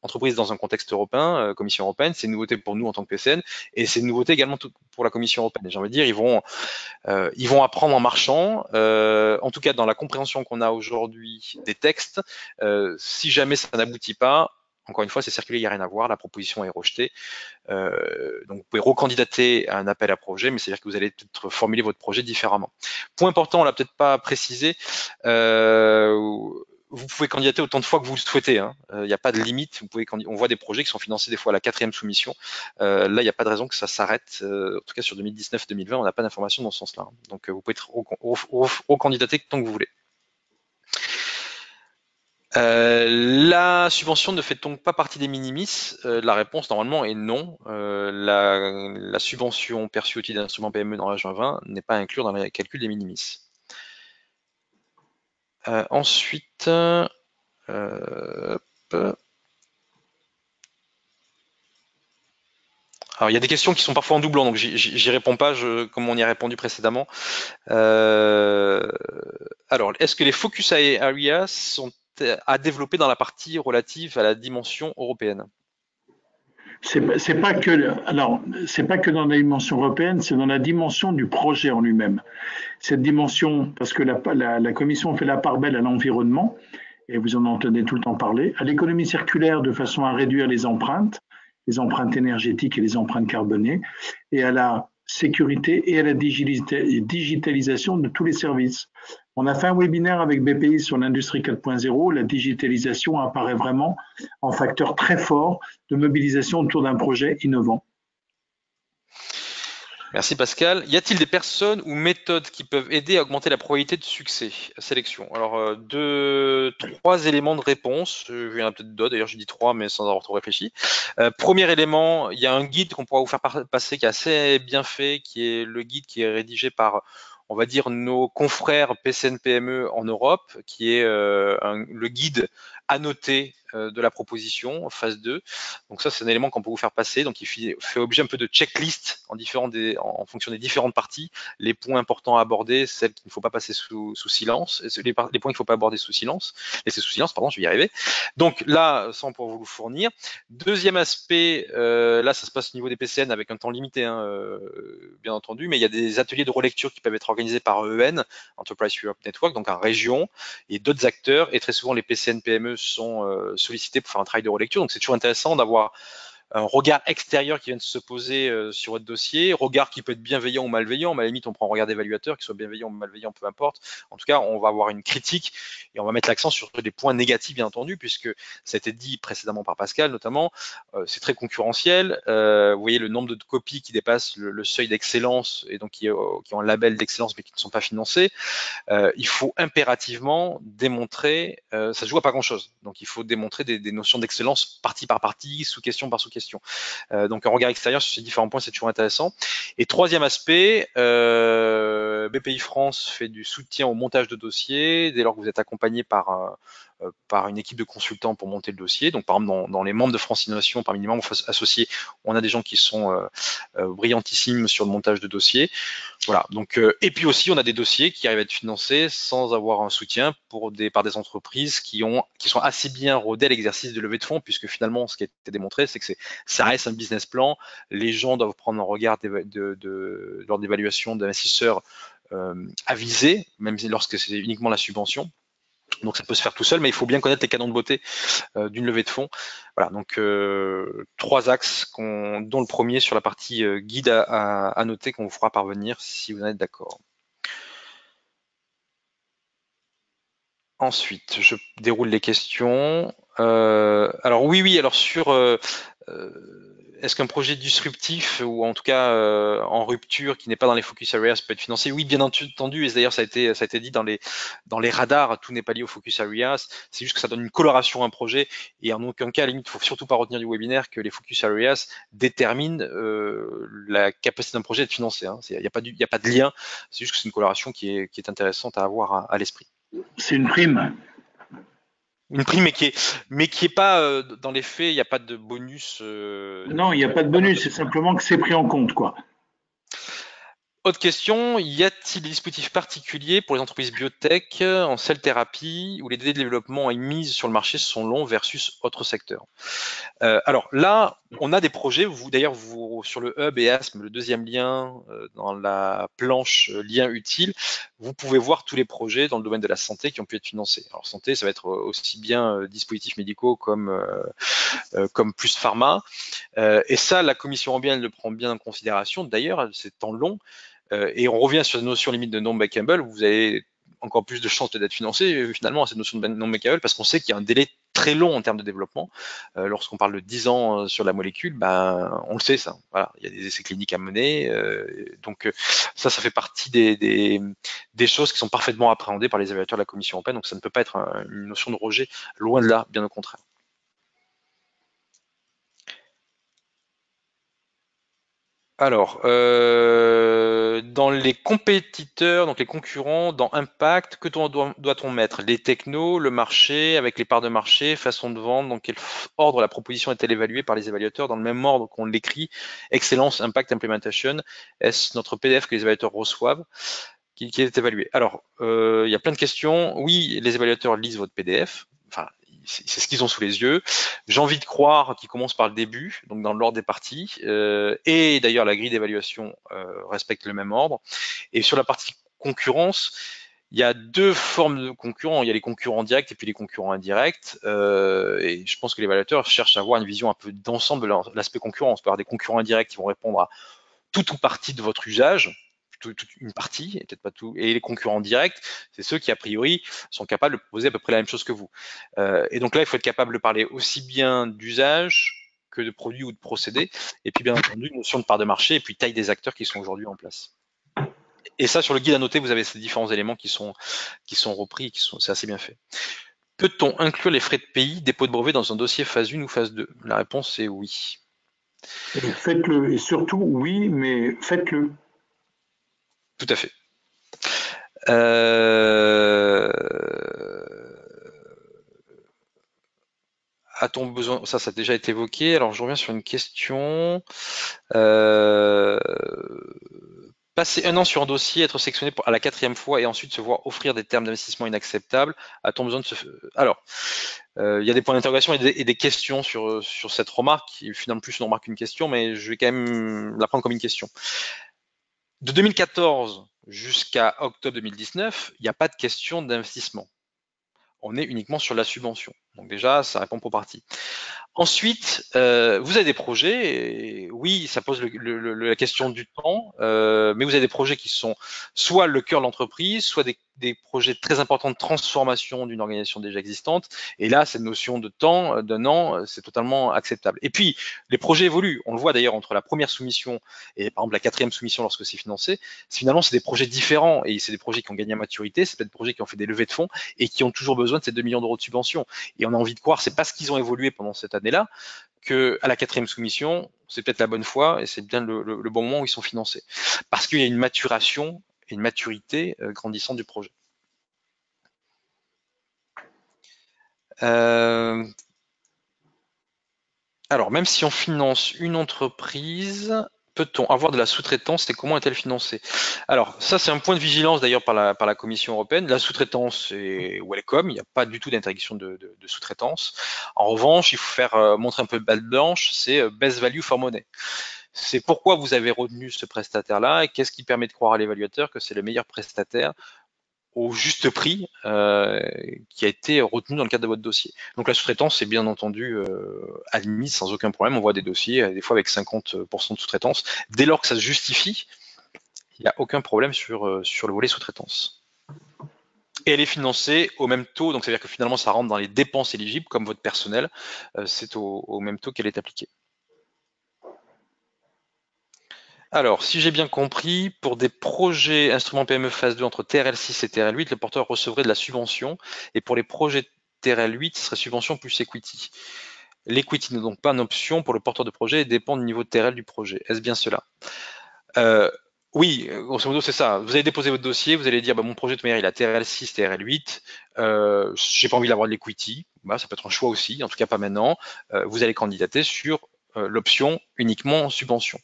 entreprise dans un contexte européen, Commission européenne, c'est une nouveauté pour nous en tant que PCN, et c'est une nouveauté également pour la Commission européenne. J'ai envie de dire, ils vont apprendre en marchant. En tout cas, dans la compréhension qu'on a aujourd'hui des textes, si jamais ça n'aboutit pas, encore une fois, c'est circulé, il n'y a rien à voir, la proposition est rejetée. Donc, vous pouvez recandidater à un appel à projet, mais c'est-à-dire que vous allez peut-être formuler votre projet différemment. Point important, on l'a peut-être pas précisé, vous pouvez candidater autant de fois que vous le souhaitez. Il n'y a pas de limite. On voit des projets qui sont financés des fois à la 4e soumission. Là, il n'y a pas de raison que ça s'arrête. En tout cas, sur 2019-2020, on n'a pas d'informations dans ce sens-là. Donc, vous pouvez être recandidater tant que vous voulez. La subvention ne fait donc pas partie des minimis. La réponse normalement est non. La subvention perçue au titre d'instrument PME dans la juin 20 n'est pas inclue dans le calcul des minimis. Ensuite, alors il y a des questions qui sont parfois en doublant, donc j'y réponds pas, comme on y a répondu précédemment. Alors, est-ce que les focus areas sont à développer dans la partie relative à la dimension européenne? C'est pas que, alors, c'est pas que dans la dimension européenne, c'est dans la dimension du projet en lui-même. Cette dimension, parce que la Commission fait la part belle à l'environnement, et vous en entendez tout le temps parler, à l'économie circulaire de façon à réduire les empreintes énergétiques et les empreintes carbonées, et à la sécurité et à la digitalisation de tous les services. On a fait un webinaire avec BPI sur l'industrie 4.0. La digitalisation apparaît vraiment en facteur très fort de mobilisation autour d'un projet innovant. Merci Pascal. Y a-t-il des personnes ou méthodes qui peuvent aider à augmenter la probabilité de succès sélection? Alors, trois éléments de réponse. Il y en a peut-être d'autres, d'ailleurs je dis trois, mais sans avoir trop réfléchi. Premier élément, il y a un guide qu'on pourra vous faire passer qui est assez bien fait, qui est le guide qui est rédigé par, on va dire, nos confrères PCN-PME en Europe, qui est le guide annoté de la proposition, phase 2. Donc ça, c'est un élément qu'on peut vous faire passer. Donc il fait objet un peu de checklist en fonction des différentes parties, les points importants à aborder, celles qu'il ne faut pas passer sous silence, les points qu'il ne faut pas aborder sous silence, laisser sous silence, pardon, je vais y arriver. Donc là, ça, on pourra vous le fournir. Deuxième aspect, là, ça se passe au niveau des PCN avec un temps limité, hein, bien entendu, mais il y a des ateliers de relecture qui peuvent être organisés par EN, Enterprise Europe Network, donc en région, et d'autres acteurs, et très souvent les PCN PME sont sollicités pour faire un travail de relecture, donc c'est toujours intéressant d'avoir un regard extérieur qui vient de se poser sur votre dossier, regard qui peut être bienveillant ou malveillant, mais à la limite on prend un regard d'évaluateur, qu'il soit bienveillant ou malveillant, peu importe. En tout cas, on va avoir une critique et on va mettre l'accent sur des points négatifs, bien entendu, puisque ça a été dit précédemment par Pascal notamment, c'est très concurrentiel. Vous voyez le nombre de copies qui dépassent le seuil d'excellence et donc qui ont un label d'excellence mais qui ne sont pas financés. Il faut impérativement démontrer, ça se joue à pas grand-chose, donc il faut démontrer des notions d'excellence partie par partie, sous question par sous question. Donc un regard extérieur sur ces différents points, c'est toujours intéressant. Et troisième aspect, BPI France fait du soutien au montage de dossiers dès lors que vous êtes accompagné par une équipe de consultants pour monter le dossier. Donc, par exemple, dans les membres de France Innovation, parmi les membres associés, on a des gens qui sont brillantissimes sur le montage de dossiers. Voilà. Donc, et puis aussi, on a des dossiers qui arrivent à être financés sans avoir un soutien par des entreprises qui sont assez bien rodées à l'exercice de levée de fonds, puisque finalement, ce qui a été démontré, c'est que ça reste un business plan. Les gens doivent prendre un regard lors d'évaluation d'investisseurs avisés, même lorsque c'est uniquement la subvention. Donc ça peut se faire tout seul, mais il faut bien connaître les canons de beauté d'une levée de fonds. Voilà, donc trois axes, dont le premier sur la partie guide à noter qu'on vous fera parvenir si vous en êtes d'accord. Ensuite, je déroule les questions. Alors oui, alors sur est-ce qu'un projet disruptif ou en tout cas en rupture qui n'est pas dans les focus areas peut être financé? Oui, bien entendu, et d'ailleurs ça a été dit dans les radars, tout n'est pas lié aux focus areas, c'est juste que ça donne une coloration à un projet et en aucun cas, à la limite, il faut surtout pas retenir du webinaire que les focus areas déterminent la capacité d'un projet d'être financé. Hein. Il n'y a pas de lien, c'est juste que c'est une coloration qui est intéressante à avoir à l'esprit. C'est une prime. Une prime, mais qui est pas dans les faits, il n'y a pas de bonus. Non, il n'y a pas de bonus, c'est simplement que c'est pris en compte, quoi. Autre question, y a-t-il des dispositifs particuliers pour les entreprises biotech en cell thérapie où les délais de développement émis sur le marché sont longs versus autres secteurs? Alors là, on a des projets, d'ailleurs, sur le hub et ASM, le deuxième lien dans la planche lien utile, vous pouvez voir tous les projets dans le domaine de la santé qui ont pu être financés. Alors santé, ça va être aussi bien dispositifs médicaux comme plus pharma. Et ça, la Commission européenne le prend bien en considération. D'ailleurs, c'est en long. Et on revient sur la notion limite de non-backable, où vous avez encore plus de chances d'être financé finalement à cette notion de non-backable, parce qu'on sait qu'il y a un délai très long en termes de développement. Lorsqu'on parle de 10 ans sur la molécule, ben, on le sait ça. Voilà, il y a des essais cliniques à mener. Donc ça fait partie des choses qui sont parfaitement appréhendées par les évaluateurs de la Commission européenne. Donc ça ne peut pas être une notion de rejet, loin de là, bien au contraire. Alors, dans les compétiteurs, donc les concurrents, dans Impact, que doit-on mettre? Les technos, le marché, avec les parts de marché, façon de vendre, dans quel ordre la proposition est-elle évaluée par les évaluateurs? Dans le même ordre qu'on l'écrit, Excellence, Impact, Implementation. Est-ce notre PDF que les évaluateurs reçoivent qui est évalué? Alors, il y a plein de questions. Oui, les évaluateurs lisent votre PDF. Enfin, c'est ce qu'ils ont sous les yeux. J'ai envie de croire qu'ils commencent par le début, donc dans l'ordre des parties, et d'ailleurs la grille d'évaluation respecte le même ordre. Et sur la partie concurrence, il y a deux formes de concurrents. Il y a les concurrents directs et puis les concurrents indirects. Et je pense que les évaluateurs cherchent à avoir une vision un peu d'ensemble de l'aspect concurrence. On peut avoir des concurrents indirects qui vont répondre à toute ou partie de votre usage, toute une partie, et peut-être pas tout. Et les concurrents directs, c'est ceux qui, a priori, sont capables de proposer à peu près la même chose que vous. Et donc là, il faut être capable de parler aussi bien d'usage que de produits ou de procédés. Et puis, bien entendu, notion de part de marché et puis taille des acteurs qui sont aujourd'hui en place. Et ça, sur le guide à noter, vous avez ces différents éléments qui sont repris, c'est assez bien fait. Peut-on inclure les frais de pays, dépôt de brevet dans un dossier phase 1 ou phase 2? La réponse est oui. Et faites-le, et surtout oui, mais faites-le. Tout à fait. Euh... A-t-on besoin, ça a déjà été évoqué, alors je reviens sur une question. Euh... Passer un an sur un dossier, être sélectionné à la 4e fois et ensuite se voir offrir des termes d'investissement inacceptables, a-t-on besoin de se... Alors, il y a des points d'interrogation et des questions sur cette remarque, qui est finalement plus une remarque qu'une question, mais je vais quand même la prendre comme une question. De 2014 jusqu'à octobre 2019, il n'y a pas de question d'investissement. On est uniquement sur la subvention. Donc déjà, ça répond pour partie. Ensuite, vous avez des projets, et oui, ça pose la question du temps, mais vous avez des projets qui sont soit le cœur de l'entreprise, soit des projets très importants de transformation d'une organisation déjà existante. Et là, cette notion de temps, d'un an, c'est totalement acceptable. Et puis, les projets évoluent. On le voit d'ailleurs entre la première soumission et par exemple la 4e soumission lorsque c'est financé. Finalement, c'est des projets différents et c'est des projets qui ont gagné en maturité. C'est peut-être des projets qui ont fait des levées de fonds et qui ont toujours besoin de ces 2 millions d'euros de subvention. Et on a envie de croire, c'est parce qu'ils ont évolué pendant cette année-là, que à la 4e soumission, c'est peut-être la bonne fois et c'est bien le bon moment où ils sont financés. Parce qu'il y a une maturation et une maturité grandissante du projet. Alors, même si on finance une entreprise, peut-on avoir de la sous-traitance et comment est-elle financée? Alors, ça, c'est un point de vigilance d'ailleurs par la Commission européenne. La sous-traitance est welcome, il n'y a pas du tout d'interdiction de sous-traitance. En revanche, il faut faire montrer un peu de balle blanche, c'est best value for money. C'est pourquoi vous avez retenu ce prestataire-là et qu'est-ce qui permet de croire à l'évaluateur que c'est le meilleur prestataire au juste prix qui a été retenu dans le cadre de votre dossier. Donc la sous-traitance est bien entendu admise sans aucun problème. On voit des dossiers, des fois avec 50% de sous-traitance. Dès lors que ça se justifie, il n'y a aucun problème sur le volet sous-traitance. Et elle est financée au même taux, donc c'est-à-dire que finalement ça rentre dans les dépenses éligibles, comme votre personnel, c'est au même taux qu'elle est appliquée. Alors, si j'ai bien compris, pour des projets instruments PME phase 2 entre TRL6 et TRL8, le porteur recevrait de la subvention. Et pour les projets TRL8, ce serait subvention plus equity. L'equity n'est donc pas une option pour le porteur de projet et dépend du niveau de TRL du projet. Est-ce bien cela? Oui, grosso modo, c'est ça. Vous allez déposer votre dossier, vous allez dire mon projet de manière il a TRL6, TRL8, j'ai pas envie d'avoir de l'equity, ça peut être un choix aussi, en tout cas pas maintenant. Vous allez candidater sur l'option uniquement en subvention.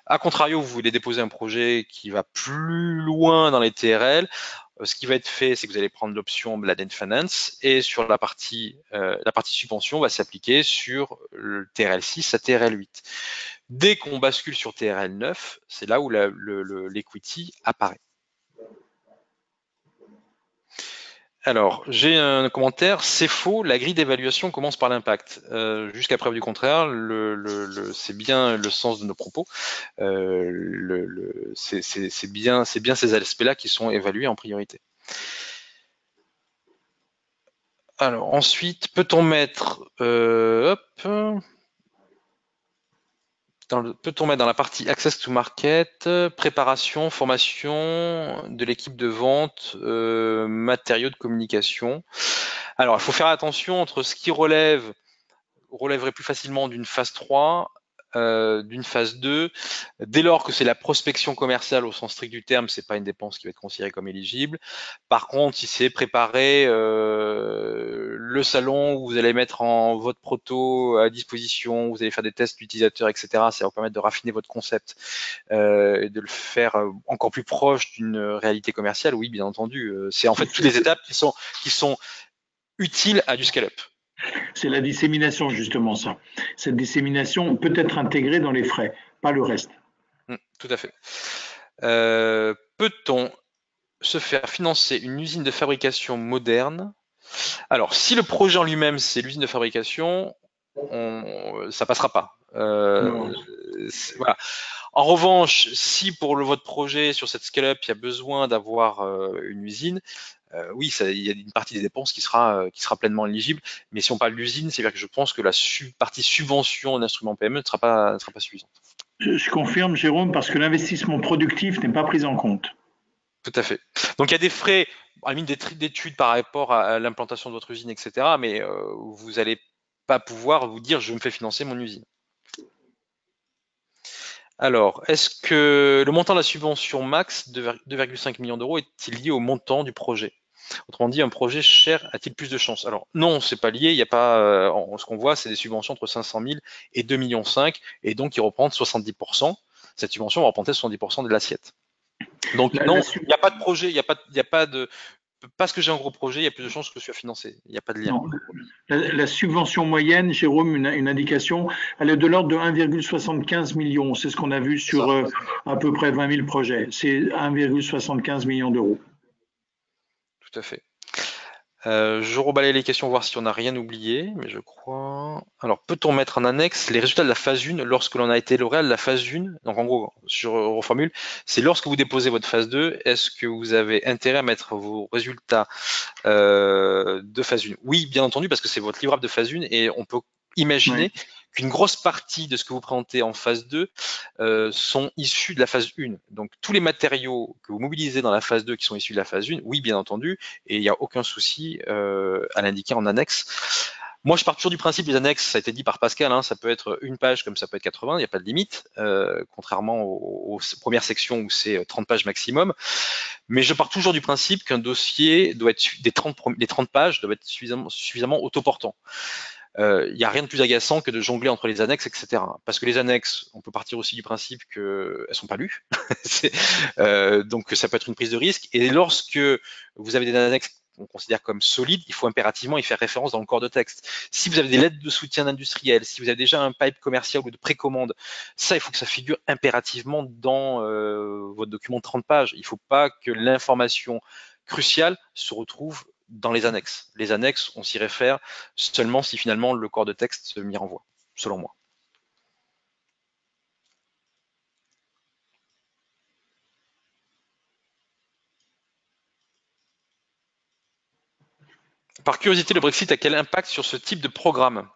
A contrario, vous voulez déposer un projet qui va plus loin dans les TRL, ce qui va être fait, c'est que vous allez prendre l'option Blended Finance et sur la partie subvention va s'appliquer sur le TRL6 à TRL8. Dès qu'on bascule sur TRL9, c'est là où l'equity apparaît. Alors, j'ai un commentaire, c'est faux, la grille d'évaluation commence par l'impact. Jusqu'à preuve du contraire, c'est bien le sens de nos propos. C'est bien ces aspects-là qui sont évalués en priorité. Alors ensuite, peut-on mettre, peut-on mettre dans la partie Access to Market, préparation, formation de l'équipe de vente, matériaux de communication. Alors, il faut faire attention entre ce qui relèverait plus facilement d'une phase 3, d'une phase 2. Dès lors que c'est la prospection commerciale au sens strict du terme, c'est pas une dépense qui va être considérée comme éligible. Par contre, si c'est préparer le salon où vous allez mettre votre proto à disposition, vous allez faire des tests d'utilisateurs, etc., ça va vous permettre de raffiner votre concept et de le faire encore plus proche d'une réalité commerciale. Oui, bien entendu. C'est en fait toutes les étapes qui sont utiles à du scale-up. C'est la dissémination, justement, ça. Cette dissémination peut être intégrée dans les frais, pas le reste. Tout à fait. Peut-on se faire financer une usine de fabrication moderne? Alors, si le projet en lui-même, c'est l'usine de fabrication, ça passera pas. Non. Voilà. En revanche, si pour votre projet sur cette scale-up, il y a besoin d'avoir une usine, oui, il y a une partie des dépenses qui sera pleinement éligible. Mais si on parle d'usine, c'est-à-dire que je pense que la partie subvention d'instrument PME ne sera pas suffisante. Je confirme, Jérôme, parce que l'investissement productif n'est pas pris en compte. Tout à fait. Donc il y a des frais, à la limite d'études par rapport à l'implantation de votre usine, etc. Mais vous n'allez pas pouvoir vous dire je me fais financer mon usine. Alors, est-ce que le montant de la subvention max de 2,5 millions d'euros est-il lié au montant du projet? Autrement dit, un projet cher a-t-il plus de chances? Alors non, c'est pas lié. Il y a pas. Ce qu'on voit, c'est des subventions entre 500 000 et 2,5 millions, et donc qui représentent 70%. Cette subvention va représenter 70% de l'assiette. Donc La, non, la, il n'y a pas de projet, il y a pas de. Parce que j'ai un gros projet, il y a plus de chances que je sois financé. Il n'y a pas de lien. non, la subvention moyenne, Jérôme, une indication, elle est de l'ordre de 1,75 million. C'est ce qu'on a vu C'est ça. sur à peu près 20 000 projets. C'est 1,75 million d'euros. Tout à fait. Je rebalaye les questions, voir si on n'a rien oublié, mais je crois. Alors, peut-on mettre en annexe les résultats de la phase 1 lorsque l'on a été lauréat de la phase 1? Donc, en gros, je reformule, c'est lorsque vous déposez votre phase 2, est-ce que vous avez intérêt à mettre vos résultats de phase 1? Oui, bien entendu, parce que c'est votre livrable de phase 1 et on peut Ouais. imaginer qu'une grosse partie de ce que vous présentez en phase 2 sont issus de la phase 1. Donc tous les matériaux que vous mobilisez dans la phase 2 qui sont issus de la phase 1, oui, bien entendu, et il n'y a aucun souci à l'indiquer en annexe. Moi, je pars toujours du principe des annexes, ça a été dit par Pascal, hein, ça peut être une page comme ça peut être 80, il n'y a pas de limite, contrairement aux premières sections où c'est 30 pages maximum. Mais je pars toujours du principe qu'un dossier doit être les 30 pages doivent être suffisamment autoportants. Il n'y a rien de plus agaçant que de jongler entre les annexes, etc. Parce que les annexes, on peut partir aussi du principe qu'elles ne sont pas lues. Donc ça peut être une prise de risque. Et lorsque vous avez des annexes qu'on considère comme solides, il faut impérativement y faire référence dans le corps de texte. Si vous avez des lettres de soutien industriel, si vous avez déjà un pipe commercial ou de précommande, ça, il faut que ça figure impérativement dans votre document de 30 pages. Il ne faut pas que l'information cruciale se retrouve dans les annexes. Les annexes, on s'y réfère seulement si finalement le corps de texte m'y renvoie, selon moi. Par curiosité, le Brexit a quel impact sur ce type de programme?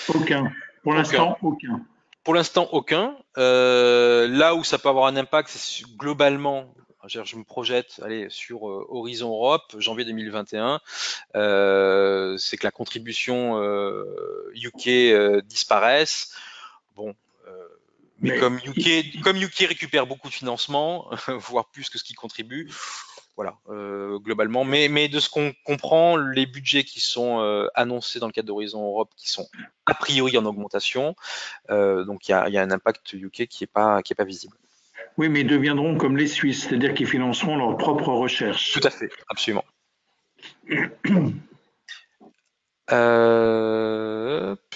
Aucun. Pour Aucun. l'instant, aucun. Pour l'instant, aucun. Là où ça peut avoir un impact, c'est globalement, je me projette allez, sur Horizon Europe, janvier 2021, c'est que la contribution UK disparaisse. Bon, mais Mais comme UK récupère beaucoup de financement, voire plus que ce qu'il contribue, voilà, globalement. Mais de ce qu'on comprend, les budgets qui sont annoncés dans le cadre d'Horizon Europe, qui sont a priori en augmentation, donc il y a un impact UK qui est pas visible. oui, mais ils deviendront comme les Suisses, c'est-à-dire qu'ils financeront leurs propres Tout recherches. à fait, absolument. Hop.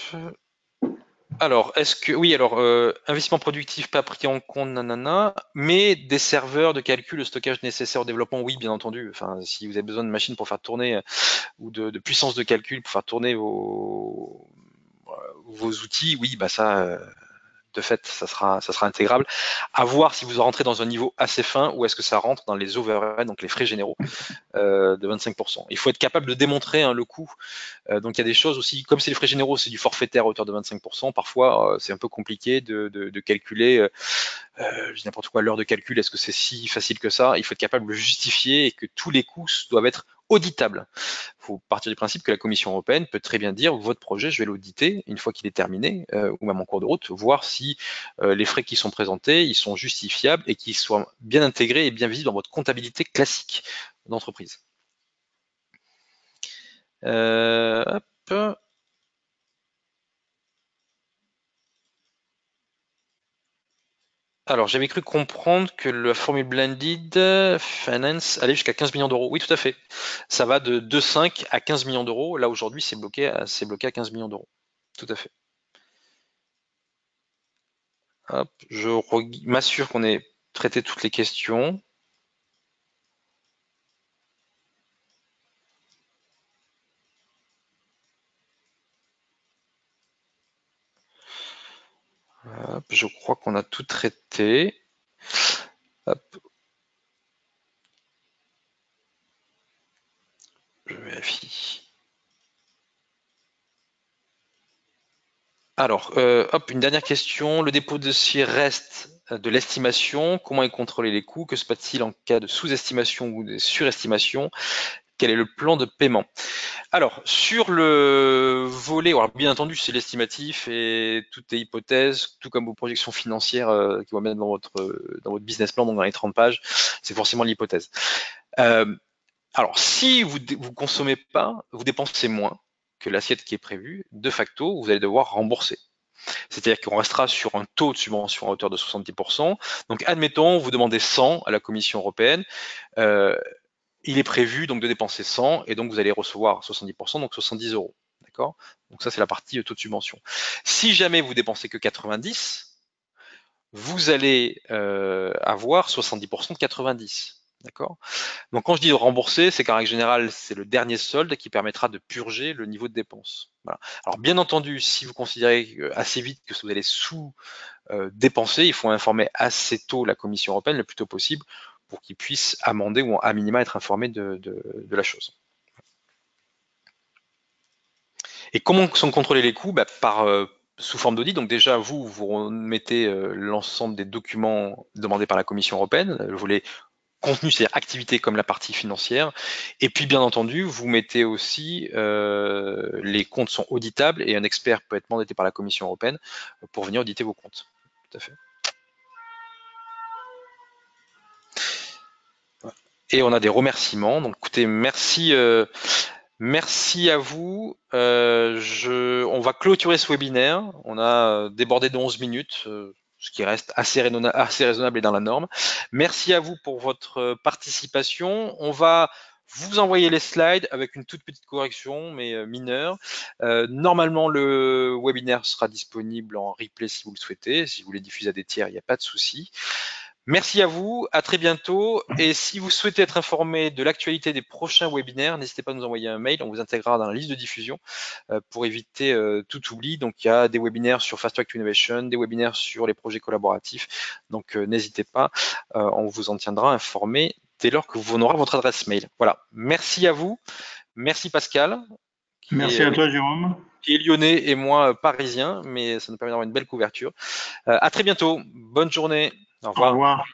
Alors, investissement productif pas pris en compte, nanana, mais des serveurs de calcul, de stockage nécessaires au développement, oui, bien entendu. Enfin, si vous avez besoin de machines pour faire tourner ou de puissance de calcul pour faire tourner vos outils, oui, bah ça, de fait, ça sera intégrable. À voir si vous rentrez dans un niveau assez fin ou est-ce que ça rentre dans les overheads, donc les frais généraux de 25%. Il faut être capable de démontrer le coût. Donc il y a des choses aussi, comme c'est les frais généraux, c'est du forfaitaire à hauteur de 25%. Parfois, c'est un peu compliqué de calculer, je dis n'importe quoi, l'heure de calcul. Est-ce que c'est si facile que ça? Il faut être capable de le justifier et que tous les coûts doivent être auditables. Il faut partir du principe que la Commission européenne peut très bien dire votre projet, je vais l'auditer une fois qu'il est terminé, ou même en cours de route, voir si les frais qui sont présentés, ils sont justifiables et qu'ils soient bien intégrés et bien visibles dans votre comptabilité classique d'entreprise. Hop. Alors, j'avais cru comprendre que la formule blended finance allait jusqu'à 15 millions d'euros. Oui, tout à fait. Ça va de 2,5 à 15 millions d'euros. Là, aujourd'hui, c'est bloqué à 15 millions d'euros. Tout à fait. Hop, m'assure qu'on ait traité toutes les questions. Hop, je crois qu'on a tout traité. Hop, je vérifie. Alors, hop, une dernière question. Le dépôt de dossier reste de l'estimation. Comment est contrôlé les coûts? Que se passe-t-il en cas de sous-estimation ou de surestimation? Quel est le plan de paiement? Alors, sur le volet, alors bien entendu, c'est l'estimatif et tout est hypothèse, tout comme vos projections financières qui vont mettre dans votre business plan, donc dans les 30 pages, c'est forcément l'hypothèse. Alors, si vous consommez pas, vous dépensez moins que l'assiette qui est prévue, de facto, vous allez devoir rembourser. C'est-à-dire qu'on restera sur un taux de subvention à hauteur de 70%. Donc, admettons, vous demandez 100 à la Commission européenne. Euh, il est prévu donc de dépenser 100 et donc vous allez recevoir 70%, donc 70 euros. D'accord? Donc ça, c'est la partie taux de subvention. Si jamais vous dépensez que 90, vous allez avoir 70% de 90. D'accord? Donc quand je dis rembourser, c'est qu'en règle générale, c'est le dernier solde qui permettra de purger le niveau de dépense. Voilà. Alors bien entendu, si vous considérez assez vite que vous allez sous-dépenser, il faut informer assez tôt la Commission européenne, le plus tôt possible, pour qu'ils puissent amender ou à minima être informés de la chose. Et comment sont contrôlés les coûts? Sous forme d'audit. Donc déjà, vous remettez l'ensemble des documents demandés par la Commission européenne, le volet contenu, c'est-à-dire activité comme la partie financière. Et puis, bien entendu, vous mettez aussi les comptes sont auditables et un expert peut être mandaté par la Commission européenne pour venir auditer vos comptes. Tout à fait. Et on a des remerciements. Donc, écoutez, merci à vous. On va clôturer ce webinaire. On a débordé de 11 minutes. Ce qui reste assez raisonnable et dans la norme. Merci à vous pour votre participation. On va vous envoyer les slides avec une toute petite correction, mais mineure. Normalement, le webinaire sera disponible en replay si vous le souhaitez. Si vous voulez diffuser à des tiers, il n'y a pas de souci. Merci à vous, à très bientôt. Et si vous souhaitez être informé de l'actualité des prochains webinaires, n'hésitez pas à nous envoyer un mail, on vous intégrera dans la liste de diffusion pour éviter tout oubli. Donc il y a des webinaires sur Fast Track to Innovation, des webinaires sur les projets collaboratifs. Donc n'hésitez pas, on vous en tiendra informé dès lors que vous en aurez votre adresse mail. Voilà, merci à vous. Merci Pascal, Merci à toi, Jérôme. qui est lyonnais et moi parisien, mais ça nous permet d'avoir une belle couverture. À très bientôt, bonne journée, au Au revoir. revoir.